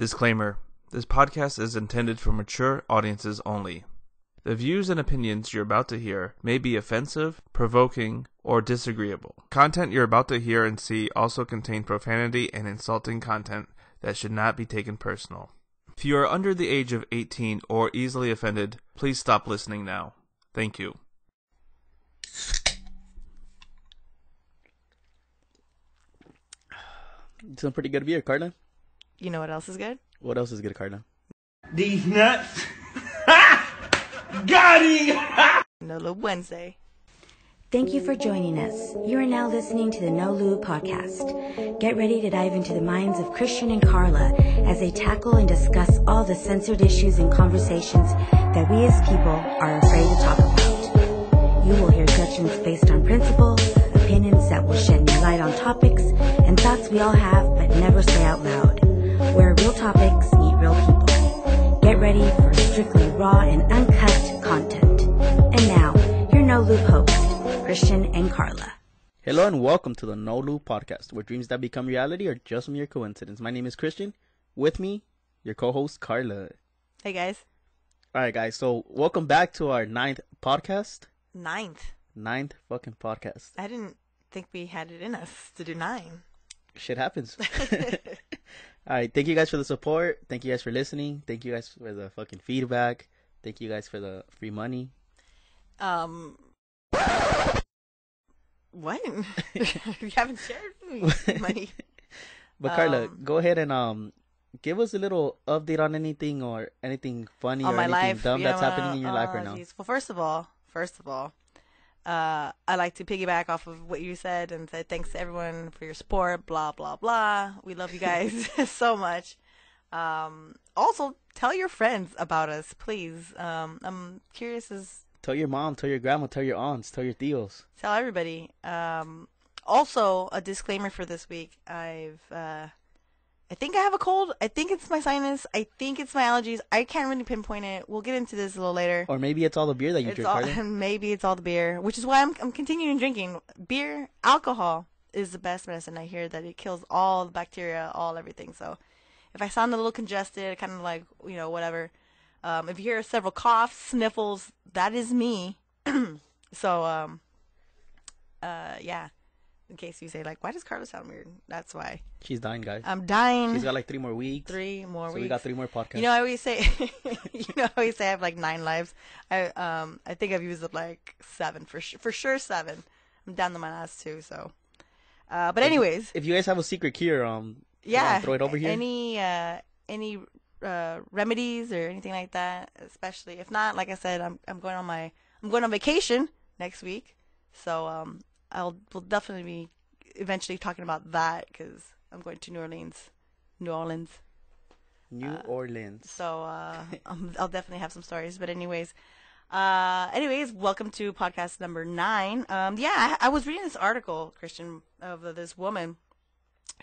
Disclaimer: this podcast is intended for mature audiences only. The views and opinions you're about to hear may be offensive, provoking, or disagreeable. Content you're about to hear and see also contain profanity and insulting content that should not be taken personal. If you are under the age of 18 or easily offended, please stop listening now. Thank you. Some pretty good beer, Carla. You know what else is good? What else is good, Carla? These nuts. Got him! No Lube Wednesday. Thank you for joining us. You are now listening to the No Lube podcast. Get ready to dive into the minds of Christian and Carla as they tackle and discuss all the censored issues and conversations that we as people are afraid to talk about. You will hear judgments based on principle, opinions that will shed new light on topics, and thoughts we all have but never say out loud. Where real topics meet real people. Get ready for strictly raw and uncut content. And now, your No Lube hosts, Christian and Carla. Hello and welcome to the No Lube podcast, where dreams that become reality are just mere coincidence. My name is Christian. With me, your co-host, Carla. Hey, guys. All right, guys. So, welcome back to our 9th podcast. Ninth fucking podcast. I didn't think we had it in us to do 9. Shit happens. All right. Thank you guys for the support. Thank you guys for listening. Thank you guys for the fucking feedback. Thank you guys for the free money. What? You haven't shared money. But Carla, go ahead and give us a little update on anything or anything funny on or my anything life, dumb that's happening in your life right now. Geez. Well, first of all, I like to piggyback off of what you said and say thanks to everyone for your support, blah, blah, blah. We love you guys so much. Also, tell your friends about us, please. I'm curious as... Tell your mom, tell your grandma, tell your aunts, tell your tios. Tell everybody. Also, a disclaimer for this week. I think I have a cold. I think it's my sinus. I think it's my allergies. I can't really pinpoint it. We'll get into this a little later. Or maybe it's all the beer that you drink, Carla. Maybe it's all the beer, which is why I'm continuing drinking. Beer, alcohol is the best medicine. I hear that it kills all the bacteria, all everything. So if I sound a little congested, kind of like, whatever. If you hear several coughs, sniffles, that is me. So, yeah. In case you say, like, why does Carla sound weird? That's why. She's dying, guys. I'm dying. She's got like 3 more weeks. 3 more weeks. So we got 3 more podcasts. I always say, I have like 9 lives. I think I've used up like 7 for sure 7. I'm down to my last 2. So, but anyways, if you guys have a secret cure, throw it over here. Any remedies or anything like that, especially if not, like I said, I'm going on vacation next week. So we'll definitely be eventually talking about that because I'm going to New Orleans. So I'll definitely have some stories. But anyways, welcome to podcast number 9. I was reading this article, Christian, of this woman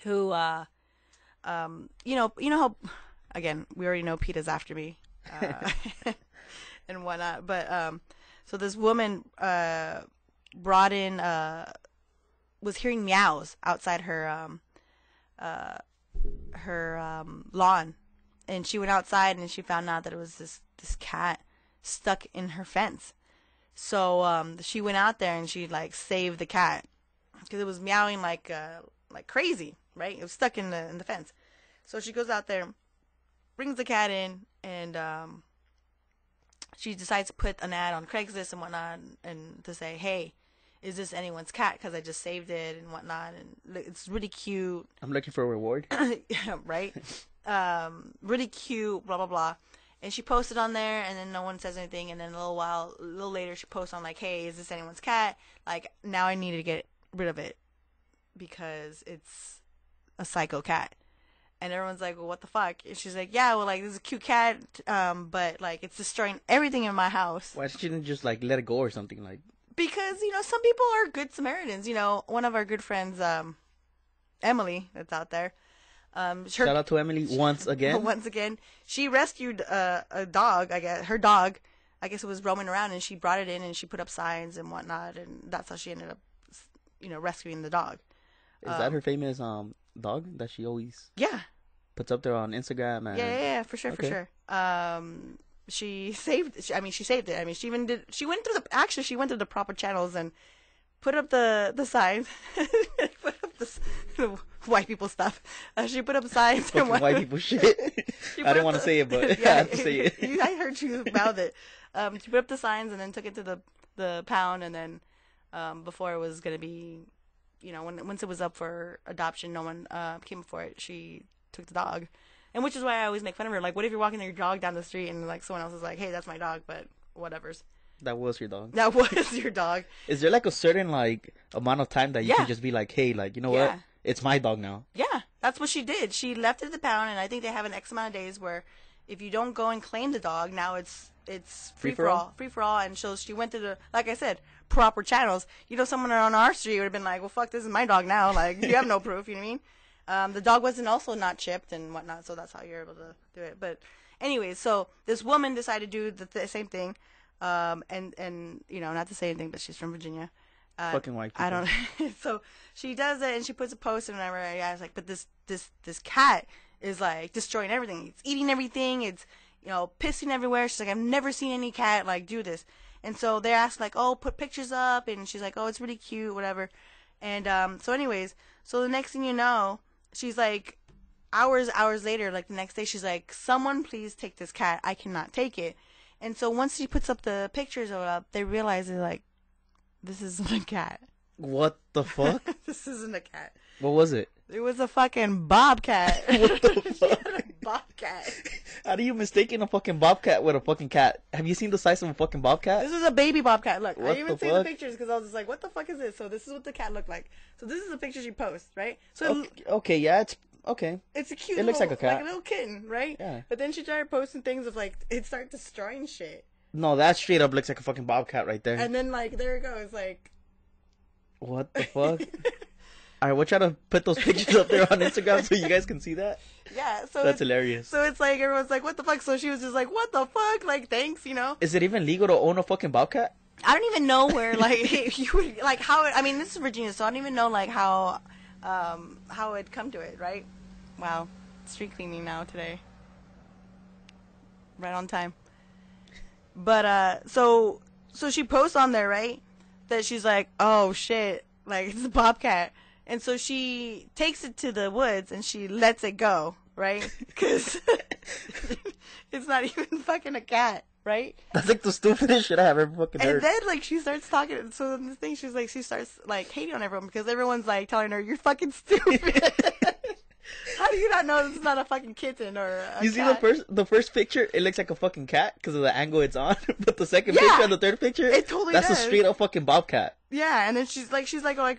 who, you know how, again, we already know PETA's after me, and whatnot. But so this woman brought in was hearing meows outside her lawn, and she went outside and she found out that it was this cat stuck in her fence. So she went out there and she like saved the cat because it was meowing like crazy, right? It was stuck in the fence. So she goes out there, brings the cat in, and she decides to put an ad on Craigslist and whatnot, and to say, hey, is this anyone's cat? Because I just saved it and whatnot, and it's really cute. I'm looking for a reward. Yeah, right? Really cute, blah, blah, blah. And she posted on there, and then no one says anything, and then a little later, she posts on, like, hey, is this anyone's cat? Like, now I need to get rid of it because it's a psycho cat. And everyone's like, well, what the fuck? And she's like, yeah, well, like, this is a cute cat, but, like, it's destroying everything in my house. Why shouldn't you just, like, let it go or something? Like, because, some people are good Samaritans. One of our good friends, Emily, that's out there. Shout out to Emily once again. Once again. She rescued a dog, I guess. Her dog, I guess it was roaming around, and she brought it in, and she put up signs and whatnot, and that's how she ended up, rescuing the dog. Is that her famous dog that she always... Yeah. puts up there on Instagram. And... Yeah, for sure, Okay. for sure. She saved it. She saved it. I mean, she even did. She went through the proper channels and put up the signs. Put up the white people stuff. She put up signs. Fucking white people shit. I didn't want to say it, but I have to say it. I heard you mouth it. She put up the signs and then took it to the pound, and then before it was gonna be, once it was up for adoption, no one came for it. She took the dog. And which is why I always make fun of her. Like, what if you're walking your dog down the street and, like, someone else is like, hey, that's my dog, but whatevers. That was your dog. That was your dog. Is there, like, a certain, like, amount of time that you can just be like, hey, like, you know what? It's my dog now. Yeah, that's what she did. She left it at the pound, and I think they have an X amount of days where if you don't go and claim the dog, now it's free for all. Free for all. And so she went to the, like I said, proper channels. Someone on our street would have been like, well, fuck, this is my dog now. Like, you have no proof, you know what I mean? The dog wasn't also not chipped and whatnot, so that's how you're able to do it. But anyways, so this woman decided to do the same thing, and not to say anything, but she's from Virginia. Fucking white people. I don't. So she does it, and she puts a post and whatever. Yeah, it's like, but this cat is like destroying everything. It's eating everything. It's pissing everywhere. She's like, I've never seen any cat like do this. And so they asked like, oh, put pictures up, and she's like, oh, it's really cute, whatever. And so anyways, so the next thing you know, she's like, hours later, like the next day, she's like, someone please take this cat. I cannot take it. And so once she puts up the pictures of it up, they realize they're like, this isn't a cat. What the fuck? This isn't a cat. What was it? It was a fucking bobcat. What the fuck? A bobcat. How do you mistaken a fucking bobcat with a fucking cat? Have you seen the size of a fucking bobcat? This is a baby bobcat. Look, What I even the seen the fuck? pictures because I was just like, what the fuck is this? So this is what the cat looked like. So this is the picture she posts, right? So Okay, yeah, it's okay. it's a cute It looks little, like a cat. like a little kitten, right? Yeah. But then she started posting things of like, it started destroying shit. No, that straight up looks like a fucking bobcat right there. And then like, there it goes, like. What the fuck? Alright, we'll try to put those pictures up there on Instagram so you guys can see that. Yeah, so That's hilarious. So it's like, everyone's like, what the fuck? So she was just like, what the fuck? Like, thanks, Is it even legal to own a fucking bobcat? I don't even know where, like, you would, like, how, I mean, this is Virginia, so I don't even know, like, how it'd come to it, right? Wow. Street cleaning now today. Right on time. But, so she posts on there, right? That she's like, oh, shit, like, it's a bobcat. And so she takes it to the woods and she lets it go, right? Because it's not even fucking a cat, right? That's like the stupidest shit I have ever fucking heard. And then, like, she starts talking. So in this thing, she starts, like, hating on everyone because everyone's, like, telling her, you're fucking stupid. How do you not know this is not a fucking kitten or a You see cat? the first picture, it looks like a fucking cat because of the angle it's on. But the second Yeah. picture and the third picture, It totally that's does. a straight up fucking bobcat. Yeah, and then she's like,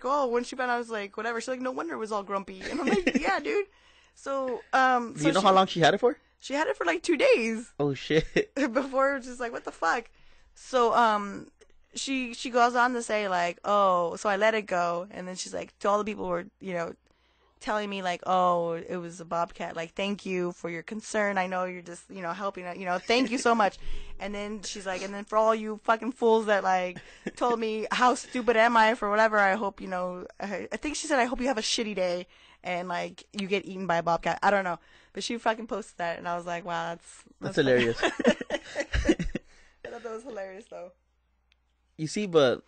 oh, when she found out, I was like, whatever. She's like, no wonder it was all grumpy. And I'm like, yeah, dude. So, Do you know how long she had it for? She had it for, like, 2 days. Oh, shit. Before it was just like, what the fuck? So, she goes on to say, like, oh, so I let it go. And then she's like, to all the people who were, telling me, like, oh, it was a bobcat. Like, thank you for your concern. I know you're just, helping, thank you so much. And then she's like, and then for all you fucking fools that, like, told me how stupid am I for whatever, I hope, I think she said, I hope you have a shitty day and, like, you get eaten by a bobcat. I don't know. But she fucking posted that, and I was like, wow, That's hilarious. I thought that was hilarious, though. You see, but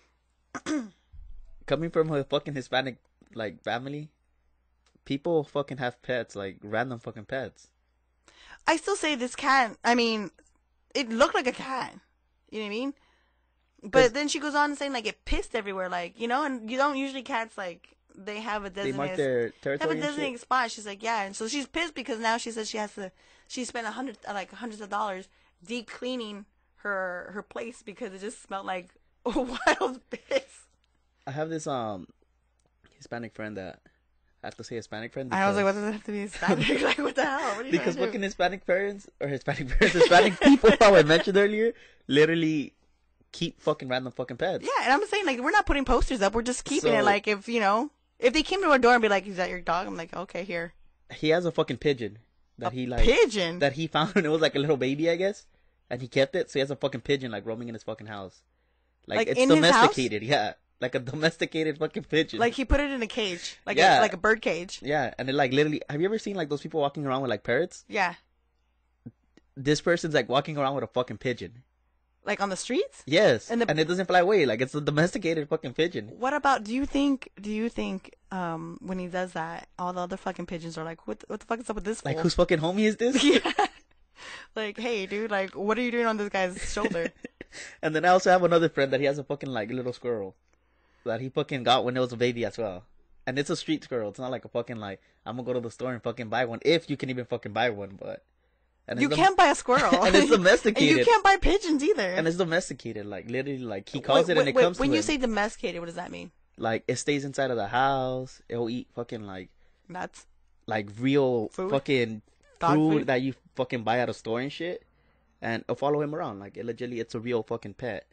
coming from a fucking Hispanic, like, family, people fucking have pets, like, random fucking pets. I still say this cat, I mean, it looked like a cat. You know what I mean? But then she goes on saying, like, it pissed everywhere, like, and you don't usually cats, like, they have a designated, They mark their territory and designated shit? spot. She's like, yeah. And so she's pissed because now she says she spent hundreds of dollars deep cleaning her place because it just smelled like wild piss. I have this, Hispanic friend that... I have to say Hispanic friend. I was like, what does it have to be Hispanic? Like, what the hell? What are you Because trying to fucking do? Hispanic people, how I mentioned earlier, literally keep fucking random fucking pets. Yeah, and I'm saying, like, we're not putting posters up. We're just keeping So- it, like, if they came to our door and be like, is that your dog? I'm like, okay, here. He has a fucking pigeon that he, like... Pigeon? That he found when it was, like, a little baby, I guess. And he kept it, so he has a fucking pigeon, like, roaming in his fucking house. Like, Like, it's in his house? domesticated, yeah. like a domesticated fucking pigeon. Like he put it in a cage, like Yeah. like a bird cage. Yeah, and it like literally. Have you ever seen like those people walking around with like parrots? Yeah, This person's like walking around with a fucking pigeon. like on the streets. Yes, And and the- it doesn't fly away. Like it's a domesticated fucking pigeon. What about? Do you think? When he does that, all the other fucking pigeons are like, what the fuck is up with this? Like fool?" whose fucking homie is this? Yeah. Like, hey, dude, like, what are you doing on this guy's shoulder? And then I also have another friend that he has a fucking like little squirrel that he fucking got when it was a baby as well. And it's a street squirrel. It's not like a fucking like I'm gonna go to the store and fucking buy one if you can even fucking buy one. But and You it's can't buy a squirrel. and it's domesticated. And you can't buy pigeons either. And it's domesticated. Like literally, like he calls it and it Wait, comes. when to you him. say domesticated, what does that mean? Like it stays inside of the house. It'll eat fucking like Nuts. real Food? fucking Dog food food? that you fucking buy at a store and shit. And it'll follow him around. Like it's a real fucking pet.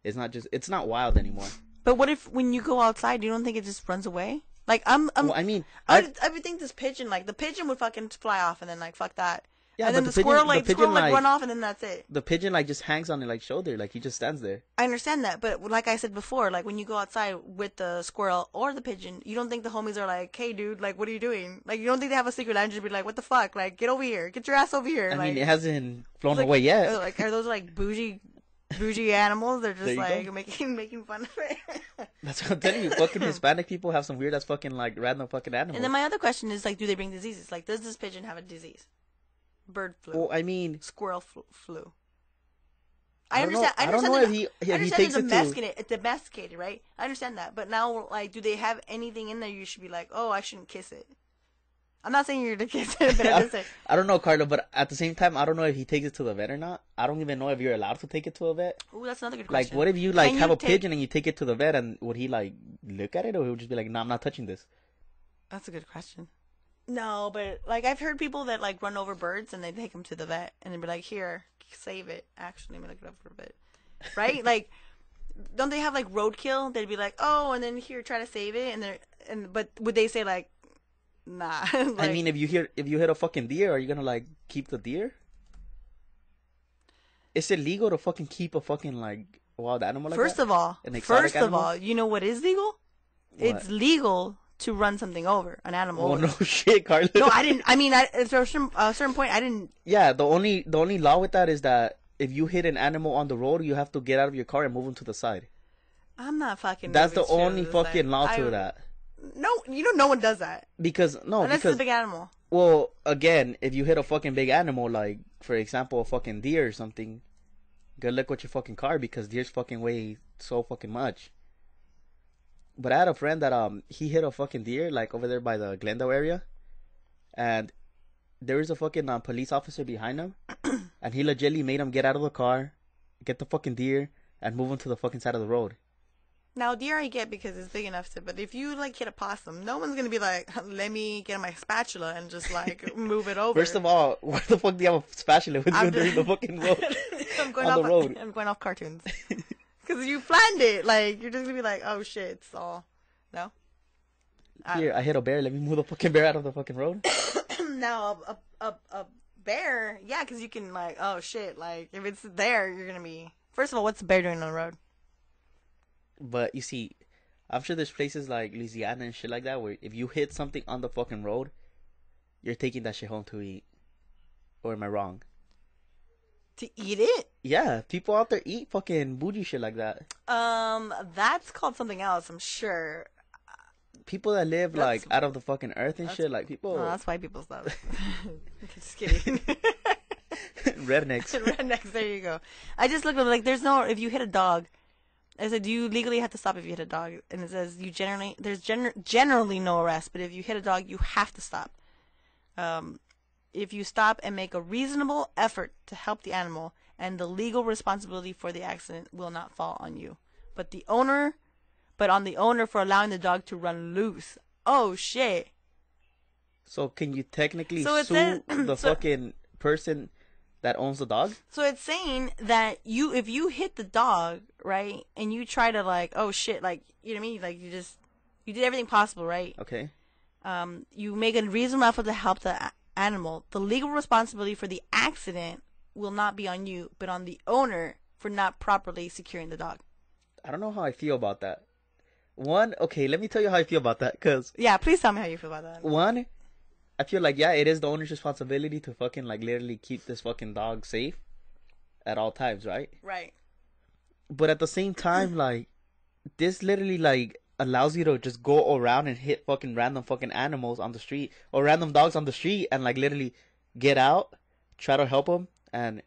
It's not wild anymore. But what if when you go outside, you don't think it just runs away? Like Well, I mean, I would think this pigeon, like the pigeon would fucking fly off and then like fuck that. Yeah, and then but the squirrel, the pigeon, squirrel like run off and then that's it. the pigeon like just hangs on it like shoulder, like he just stands there. I understand that, but like I said before, like when you go outside with the squirrel or the pigeon, you don't think the homies are like, "Hey, dude, like, what are you doing?" Like, you don't think they have a secret language to be like, "What the fuck? Like, get over here, get your ass over here." I like, mean, it hasn't flown like, away yet. Like, are those like bougie animals? They're There just you like go. making fun of it. That's what I'm telling you. Fucking Hispanic people have some weird ass fucking like random fucking animals. And then my other question is like, do they bring diseases? Like, does this pigeon have a disease? Bird flu, well, I mean, squirrel flu. I don't know. I I don't understand. know that- if he I understand takes it's it to. domesticated, right? I understand that, but now, like, do they have anything in there you should be like, oh, I shouldn't kiss it? I'm not saying you're to kiss it, but I'm just saying. I don't know, Carla, but at the same time, I don't know if he takes it to the vet or not. I don't even know if you're allowed to take it to a vet. Ooh, that's another good Like, question. what if you like Can have you a pigeon and you take it to the vet, and would he like look at it, or he would just be like, "No, I'm not touching this"? That's a good question. No, but like I've heard people that like run over birds and they take them to the vet and they'd be like, "Here, save it." Actually, let me look it up for a bit. Right? Like, don't they have like roadkill? They'd be like, "Oh," and then here, try to save it, but would they say like, "Nah"? Like, I mean, if you hit a fucking deer, are you gonna like keep the deer? Is it legal to fucking keep a fucking like wild animal like first that? of all, An exotic animal? you know what is legal? What? It's legal to run something over, an animal. Oh over. no shit, Carla. No, I didn't. I mean, at a certain point, I didn't. Yeah, the only law with that is that if you hit an animal on the road, you have to get out of your car and move him to the side. I'm not fucking. That's the moving shit only to the fucking side. law to that. No, no one does that Because unless it's a big animal. well, again, if you hit a fucking big animal, like for example, a fucking deer or something, good luck with your fucking car because deers fucking weigh so fucking much. But I had a friend that he hit a fucking deer like over there by the Glendale area, and there was a fucking police officer behind him, and he legitimately made him get out of the car, get the fucking deer, and move him to the fucking side of the road. Now, deer I get because it's big enough to, but if you like hit a possum, no one's gonna be like, "Let me get my spatula and just like move it over." First of all, where the fuck do you have a spatula with you I'm during the fucking road? I'm going on off the road. I'm going off cartoons because you planned it. Like you're just gonna be like, "Oh shit!" It's all no. Here, I hit a bear. Let me move the fucking bear out of the fucking road. Now a bear, yeah, because you can like, oh shit, like if it's there, you're gonna be. First of all, what's the bear doing on the road? But you see, I'm sure there's places like Louisiana and shit like that where if you hit something on the fucking road, you're taking that shit home to eat. Or am I wrong? To eat it? Yeah, people out there eat fucking bougie shit like that. That's called something else, I'm sure. People that live like out of the fucking earth and shit, like people. No, that's white people stuff. Just kidding. Rednecks. Rednecks, there you go. I just looked at it, like there's no, if you hit a dog, I said, do you legally have to stop if you hit a dog? And it says there's generally no arrest, but if you hit a dog, you have to stop. If you stop and make a reasonable effort to help the animal, and the legal responsibility for the accident will not fall on you, but on the owner for allowing the dog to run loose. Oh shit. So can you technically So it sue says- the so- fucking person that owns the dog? So it's saying that if you hit the dog, right, and you try to like, oh shit, like, you know what I mean? Like you did everything possible, right? Okay. You make a reasonable effort to help the animal. The legal responsibility for the accident will not be on you, but on the owner for not properly securing the dog. I don't know how I feel about that. One, okay, let me tell you how I feel about that. Because Yeah, please tell me how you feel about that. one, I feel like, yeah, it is the owner's responsibility to fucking, like, literally keep this fucking dog safe at all times, right? Right. But at the same time, like, this literally, like, allows you to just go around and hit fucking random fucking animals on the street or random dogs on the street and, like, literally get out, try to help them, and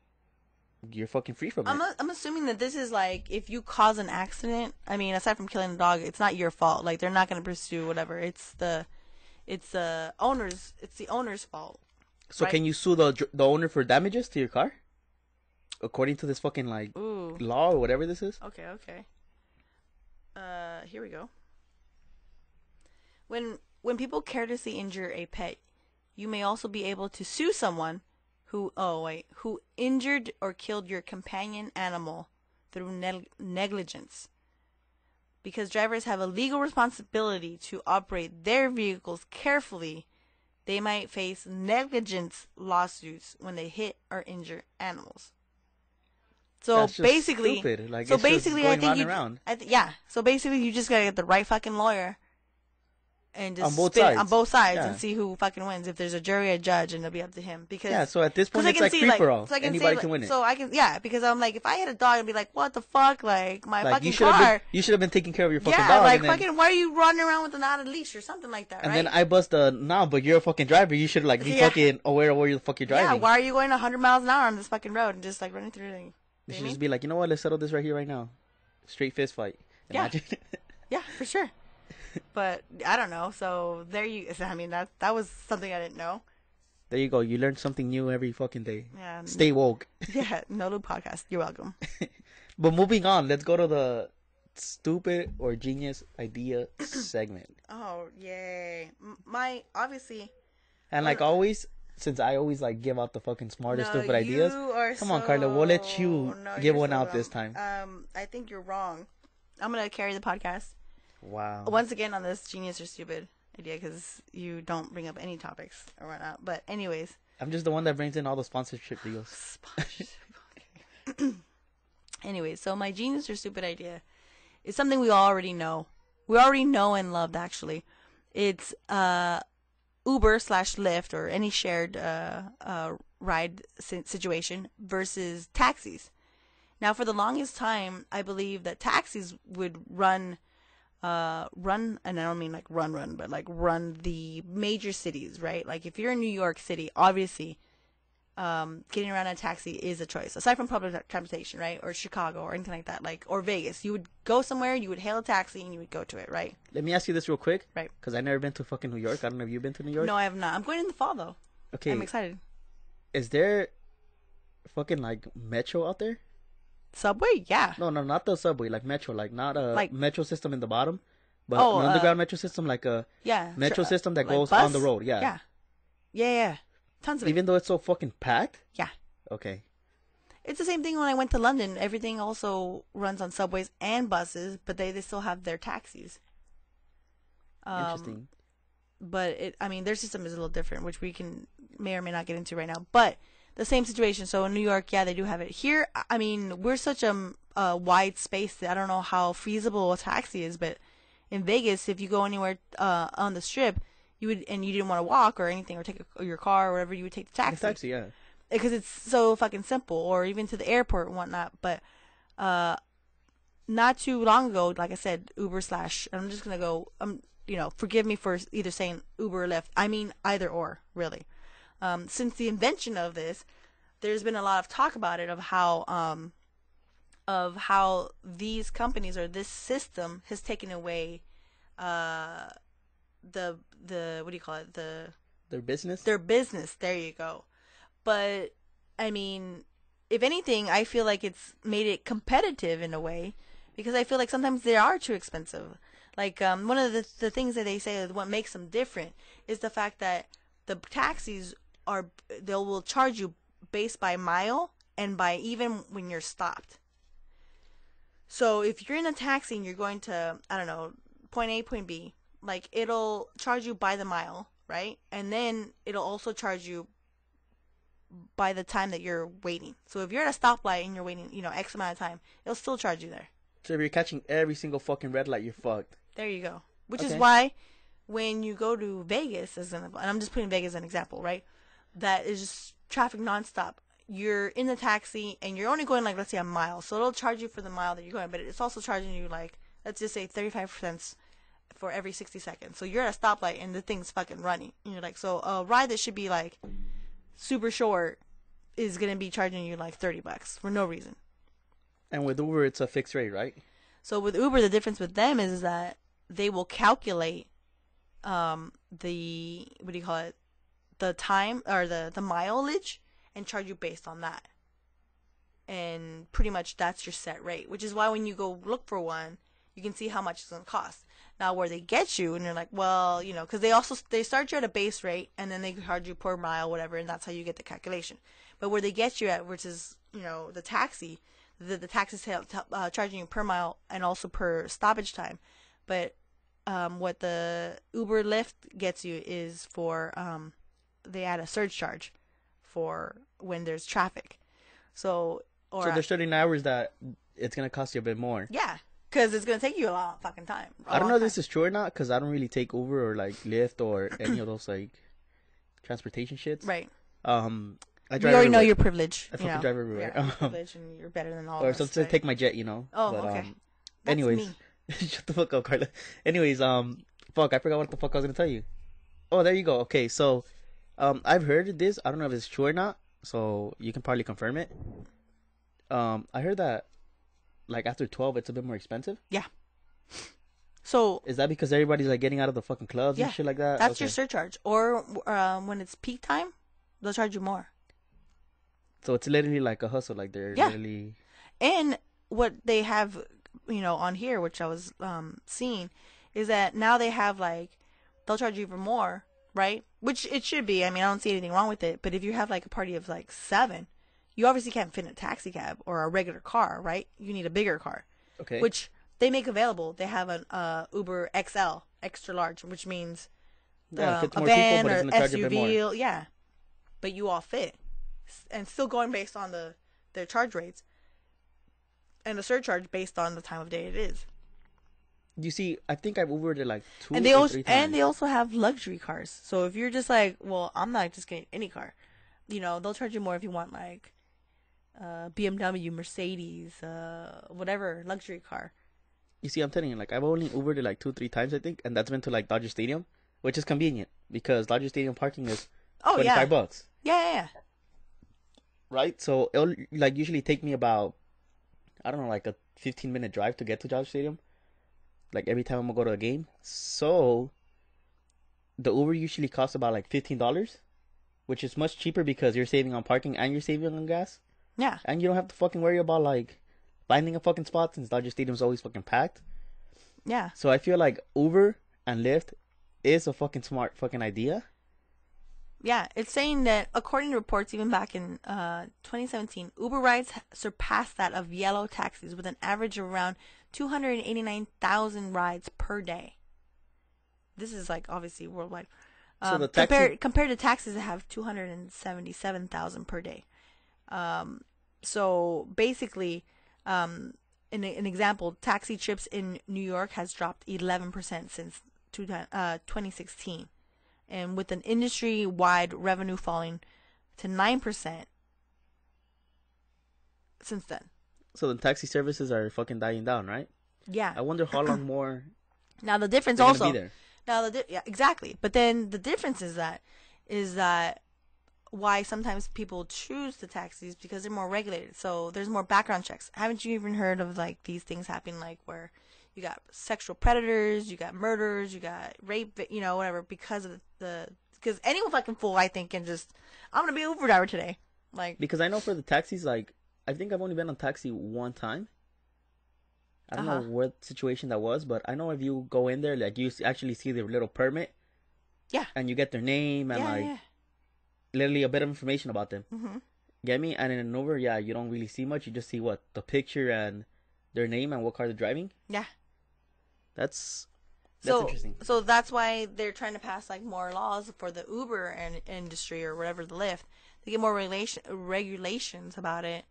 you're fucking free from it. I'm assuming that this is like if you cause an accident. I mean, aside from killing the dog, it's not your fault. Like they're not going to pursue whatever. It's the owner's fault. So right? can you sue the owner for damages to your car? According to this fucking, like, Ooh. law or whatever this is? Okay. Here we go. When people carelessly injure a pet, you may also be able to sue someone who injured or killed your companion animal through negligence. Because drivers have a legal responsibility to operate their vehicles carefully, they might face negligence lawsuits when they hit or injure animals. So That's just basically, stupid. Like, so it's just basically, going I think round you, and round. yeah. So basically, you just gotta get the right fucking lawyer, and just On both spit it sides. on both sides Yeah. and see who fucking wins. If there's a jury, a judge, and it'll be up to him. Because Yeah, so at this point, I it's can like see, free for all. so I can Anybody say, can win it. So I can, yeah, because I'm like, if I hit a dog, I'd be like, what the fuck, like my Like, fucking you should have car. been, you should have been taking care of your fucking Yeah, dog. like and then, fucking, why are you running around with an out of leash or something like that? and right? then I bust but you're a fucking driver. You should, like, be Yeah. fucking aware of where the fuck you're driving. yeah, why are you going 100 miles an hour on this fucking road and just like running through? You should just be like, you know what? Let's settle this right here, right now. Straight fist fight. Yeah. Imagine. Yeah, for sure. But I don't know. So there you. I mean, that was something I didn't know. There you go. You learn something new every fucking day. Yeah. Stay woke. Yeah. No Lube podcast. You're welcome. But moving on, let's go to the stupid or genius idea segment. Oh yay! My obviously. And like always, since I always like give out the fucking smartest stupid ideas, come on, Carla, we'll let you give one out this time. I think you're wrong. I'm gonna carry the podcast Wow. once again on this genius or stupid idea because you don't bring up any topics or whatnot. But anyways. I'm just the one that brings in all the sponsorship deals. Anyways, so my genius or stupid idea is something we already know. We already know and loved, actually. It's Uber/Lyft or any shared ride situation versus taxis. Now, for the longest time, I believe that taxis would run, and I don't mean like run, but like run the major cities, right? Like if you're in New York City, obviously, getting around in a taxi is a choice, aside from public transportation, right? Or Chicago or anything like that, like, or Vegas. You would go somewhere, you would hail a taxi, and you would go to it, right? Let me ask you this real quick. Right. Because I've never been to fucking New York. I don't know if you've been to New York. No, I have not. I'm going in the fall, though. Okay. I'm excited. Is there fucking like metro out there? Subway? Yeah. No, not the subway. Like metro. Like not a Like- metro system in the bottom, but Oh, an underground metro system, like a Yeah. metro sure. system that Like goes bus? on the road. Yeah. Yeah. Yeah. Tons of it. Even though it's so fucking packed. Yeah. Okay. It's the same thing when I went to London. Everything also runs on subways and buses, but they still have their taxis. Interesting. But their system is a little different, which we may or may not get into right now. But the same situation. So in New York, yeah, they do have it. Here, I mean, we're such a wide space that I don't know how feasible a taxi is. But in Vegas, if you go anywhere on the Strip, you didn't want to walk or anything, or take your car or whatever, you would take the taxi. Taxi, yeah. Because it's so fucking simple, or even to the airport and whatnot. But not too long ago, like I said, Uber / I'm just gonna go. Forgive me for either saying Uber or Lyft. I mean either or, really. Since the invention of this, there's been a lot of talk about it of how these companies or this system has taken away the what do you call it, Their business. their business. There you go. But I mean, if anything, I feel like it's made it competitive in a way, because I feel like sometimes they are too expensive. Like one of the things that they say is what makes them different is the fact that the taxis will charge you based by mile and by even when you're stopped. So if you're in a taxi and you're going to, I don't know, point A, point B, like it'll charge you by the mile, right? And then it'll also charge you by the time that you're waiting. So if you're at a stoplight and you're waiting, X amount of time, it'll still charge you there. So if you're catching every single fucking red light, you're fucked. There you go. Which is Okay. why when you go to Vegas, and I'm just putting Vegas as an example, right? That is just traffic nonstop. You're in the taxi and you're only going like, let's say, a mile. So it'll charge you for the mile that you're going, but it's also charging you like, let's just say 35 cents for every 60 seconds. So you're at a stoplight and the thing's fucking running. And you're like, so a ride that should be like super short is going to be charging you like $30 for no reason. And with Uber, it's a fixed rate, right? So with Uber, the difference with them is that they will calculate the, what do you call it, the time or the mileage and charge you based on that. And pretty much that's your set rate, which is why when you go look for one, you can see how much it's going to cost. Now, where they get you, and you're like, well, you know, because they start you at a base rate, and then they charge you per mile, whatever, and that's how you get the calculation. But where they get you at, which is, you know, the taxi, the taxi's charging you per mile and also per stoppage time. But what the Uber Lyft gets you is for, they add a surge charge for when there's traffic. So there's certain hours that it's going to cost you a bit more. Yeah. Because it's going to take you a long fucking time. I don't know if this is true or not, because I don't really take Uber or, like, Lyft or any of those, like, transportation shits. Right. I We drive already know everywhere. your privilege. I fucking drive everywhere. Yeah, privilege and you're better than all Or of us. sometimes I take my jet, you know. Oh, but, okay. That's anyways. me. Shut the fuck up, Carla. Anyways, fuck, I forgot what the fuck I was going to tell you. Oh, there you go. Okay, so, I've heard this. I don't know if it's true or not, so you can probably confirm it. I heard that, like, after 12, it's a bit more expensive. Yeah. So Is that because everybody's, like, getting out of the fucking clubs yeah, and shit like that? that's Okay. your surcharge. Or when it's peak time, they'll charge you more. So it's literally like a hustle. Like, they're Yeah. literally... And what they have, you know, on here, which I was seeing, is that now they have, like, they'll charge you even more, right? Which it should be. I mean, I don't see anything wrong with it. But if you have, like, a party of, like, 7, you obviously can't fit in a taxi cab or a regular car, right? You need a bigger car. Okay. Which they make available. They have an Uber XL, extra large, which means Yeah, it fits a more people, van but it's or gonna charge you a bit more. SUV. Yeah, but you all fit, and still going based on their charge rates, and the surcharge based on the time of day it is. You see, I think I've Ubered it like 2 And they or also 3 times. have luxury cars. So if you're just like, well, I'm not just getting any car, you know, they'll charge you more if you want like BMW, Mercedes, whatever luxury car. You see, I'm telling you, like, I've only Ubered it like 2-3 times, I think, and that's been to like Dodger Stadium, which is convenient because Dodger Stadium parking is Oh yeah, $25, yeah. right? So it'll like usually take me about, I don't know, like a 15-minute drive to get to Dodger Stadium, like every time I'm gonna go to a game. So the Uber usually costs about like $15, which is much cheaper because you're saving on parking and you're saving on gas, Yeah. and you don't have to fucking worry about like finding a fucking spot since Dodger Stadium's always fucking packed. Yeah. So I feel like Uber and Lyft is a fucking smart fucking idea. Yeah, it's saying that according to reports even back in 2017, Uber rides surpassed that of yellow taxis with an average of around 289,000 rides per day. This is like obviously worldwide. So the taxi... compared to taxis that have 277,000 per day. So basically, an example, taxi trips in New York has dropped 11% since 2016. And with an industry-wide revenue falling to 9% since then. So the taxi services are fucking dying down, right? Yeah. I wonder how long more Now the difference they're also. gonna be there. Now yeah, exactly. But then the difference is that why sometimes people choose the taxis because they're more regulated. So there's more background checks. Haven't you even heard of like these things happening, like where you got sexual predators, you got murders, you got rape, you know, whatever, because of because any fucking fool, I think, can just, I'm gonna be an Uber driver today. Like, Because I know for the taxis, like, I think I've only been on taxi one time. I don't know what situation that was, but I know if you go in there, like, you actually see their little permit. Yeah. And you get their name and, literally a bit of information about them. Mm-hmm. Get me? And in an Uber, yeah, you don't really see much. You just see what? The picture and their name and what car they're driving. Yeah. That's So, interesting. So that's why they're trying to pass like more laws for the Uber industry or whatever, the Lyft, to get more regulations about it,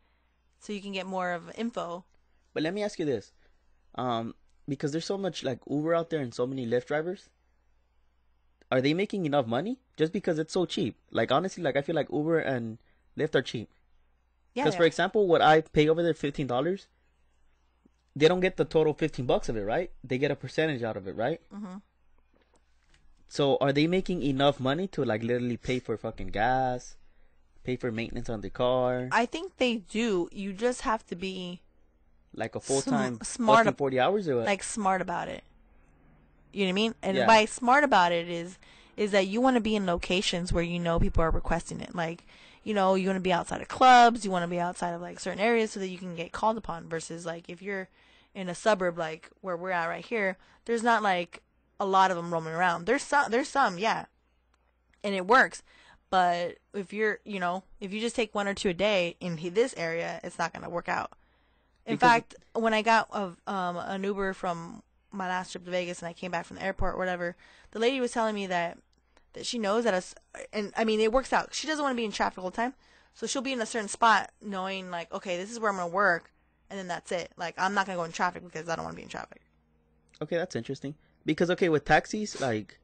so you can get more of info. But let me ask you this: because there's so much like Uber out there and so many Lyft drivers. Are they making enough money just because it's so cheap? Like honestly, like I feel like Uber and Lyft are cheap. Yeah. Because for example, what I pay over there, $15, they don't get the total $15 of it, right? They get a percentage out of it, right? Mm-hmm. So are they making enough money to like literally pay for fucking gas, pay for maintenance on the car? I think they do. You just have to be Like a full-time smart, fucking 40 hours or what? like smart about it. You know what I mean? And Yeah. by smart about it is that you want to be in locations where you know people are requesting it. Like, you know, you want to be outside of clubs, you want to be outside of like certain areas so that you can get called upon. Versus like if you're in a suburb like where we're at right here, there's not like a lot of them roaming around. There's some, yeah, and it works. But if you're, you know, if you just take one or two a day in this area, it's not gonna work out. In fact, when I got an Uber from my last trip to Vegas and I came back from the airport or whatever, the lady was telling me that she knows that and I mean, it works out. She doesn't want to be in traffic all the time. So she'll be in a certain spot knowing like, okay, this is where I'm going to work. And then that's it. Like, I'm not going to go in traffic because I don't want to be in traffic. Okay, that's interesting. Because, okay, with taxis, like,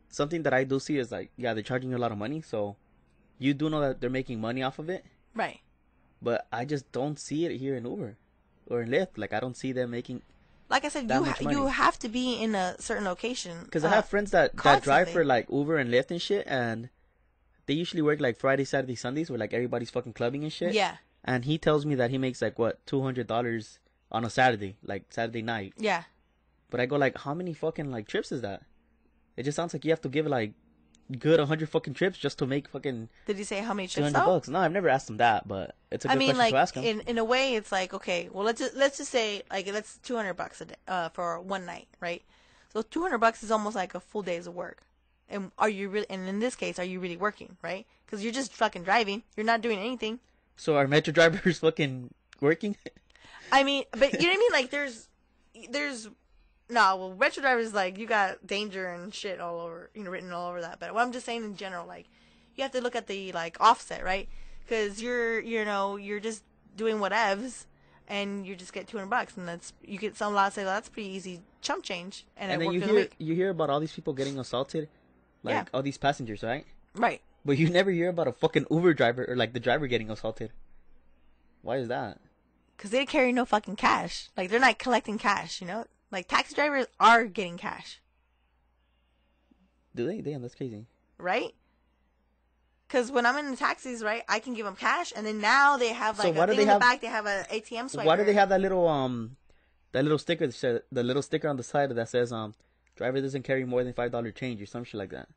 something that I do see is like, yeah, they're charging you a lot of money. So you do know that they're making money off of it. Right. But I just don't see it here in Uber or in Lyft. Like, I don't see them making... Like I said, you have to be in a certain location. Because I have friends that drive for like Uber and Lyft and shit, and they usually work like Friday, Saturday, Sundays, where like everybody's fucking clubbing and shit. Yeah. And he tells me that he makes like what, $200 on a Saturday, like Saturday night. Yeah. But I go like, how many fucking like trips is that? It just sounds like you have to give like good 100 fucking trips just to make fucking. Did he say how many trips? $200. No, I've never asked him that, but it's a good question like, to ask him. in a way, it's like, okay, well, let's just say like that's $200 a day for one night, right? So $200 is almost like a full day's of work. And are you really? And in this case, are you really working, right? Because you're just fucking driving. You're not doing anything. So are metro drivers fucking working? I mean, but you know what I mean? Like, there's. No, well, retro drivers, like, you got danger and shit all over, you know, written all over that. But what I'm just saying in general, like, you have to look at the, like, offset, right? Because you're just doing whatevs, and you just get $200, and that's, you get some laws say, well, that's pretty easy chump change, and it then worked you hear about all these people getting assaulted, like, Yeah. all these passengers, right? Right. But you never hear about a fucking Uber driver, or, like, the driver getting assaulted. Why is that? Because they carry no fucking cash. Like, they're not collecting cash, you know? Like, taxi drivers are getting cash. Do they? Damn, that's crazy. Right? Because when I'm in the taxis, right, I can give them cash, and then now they have, like, a thing in the back, they have an ATM swiper. Why do they have that little sticker that says, the little sticker on the side that says, driver doesn't carry more than $5 change or some shit like that?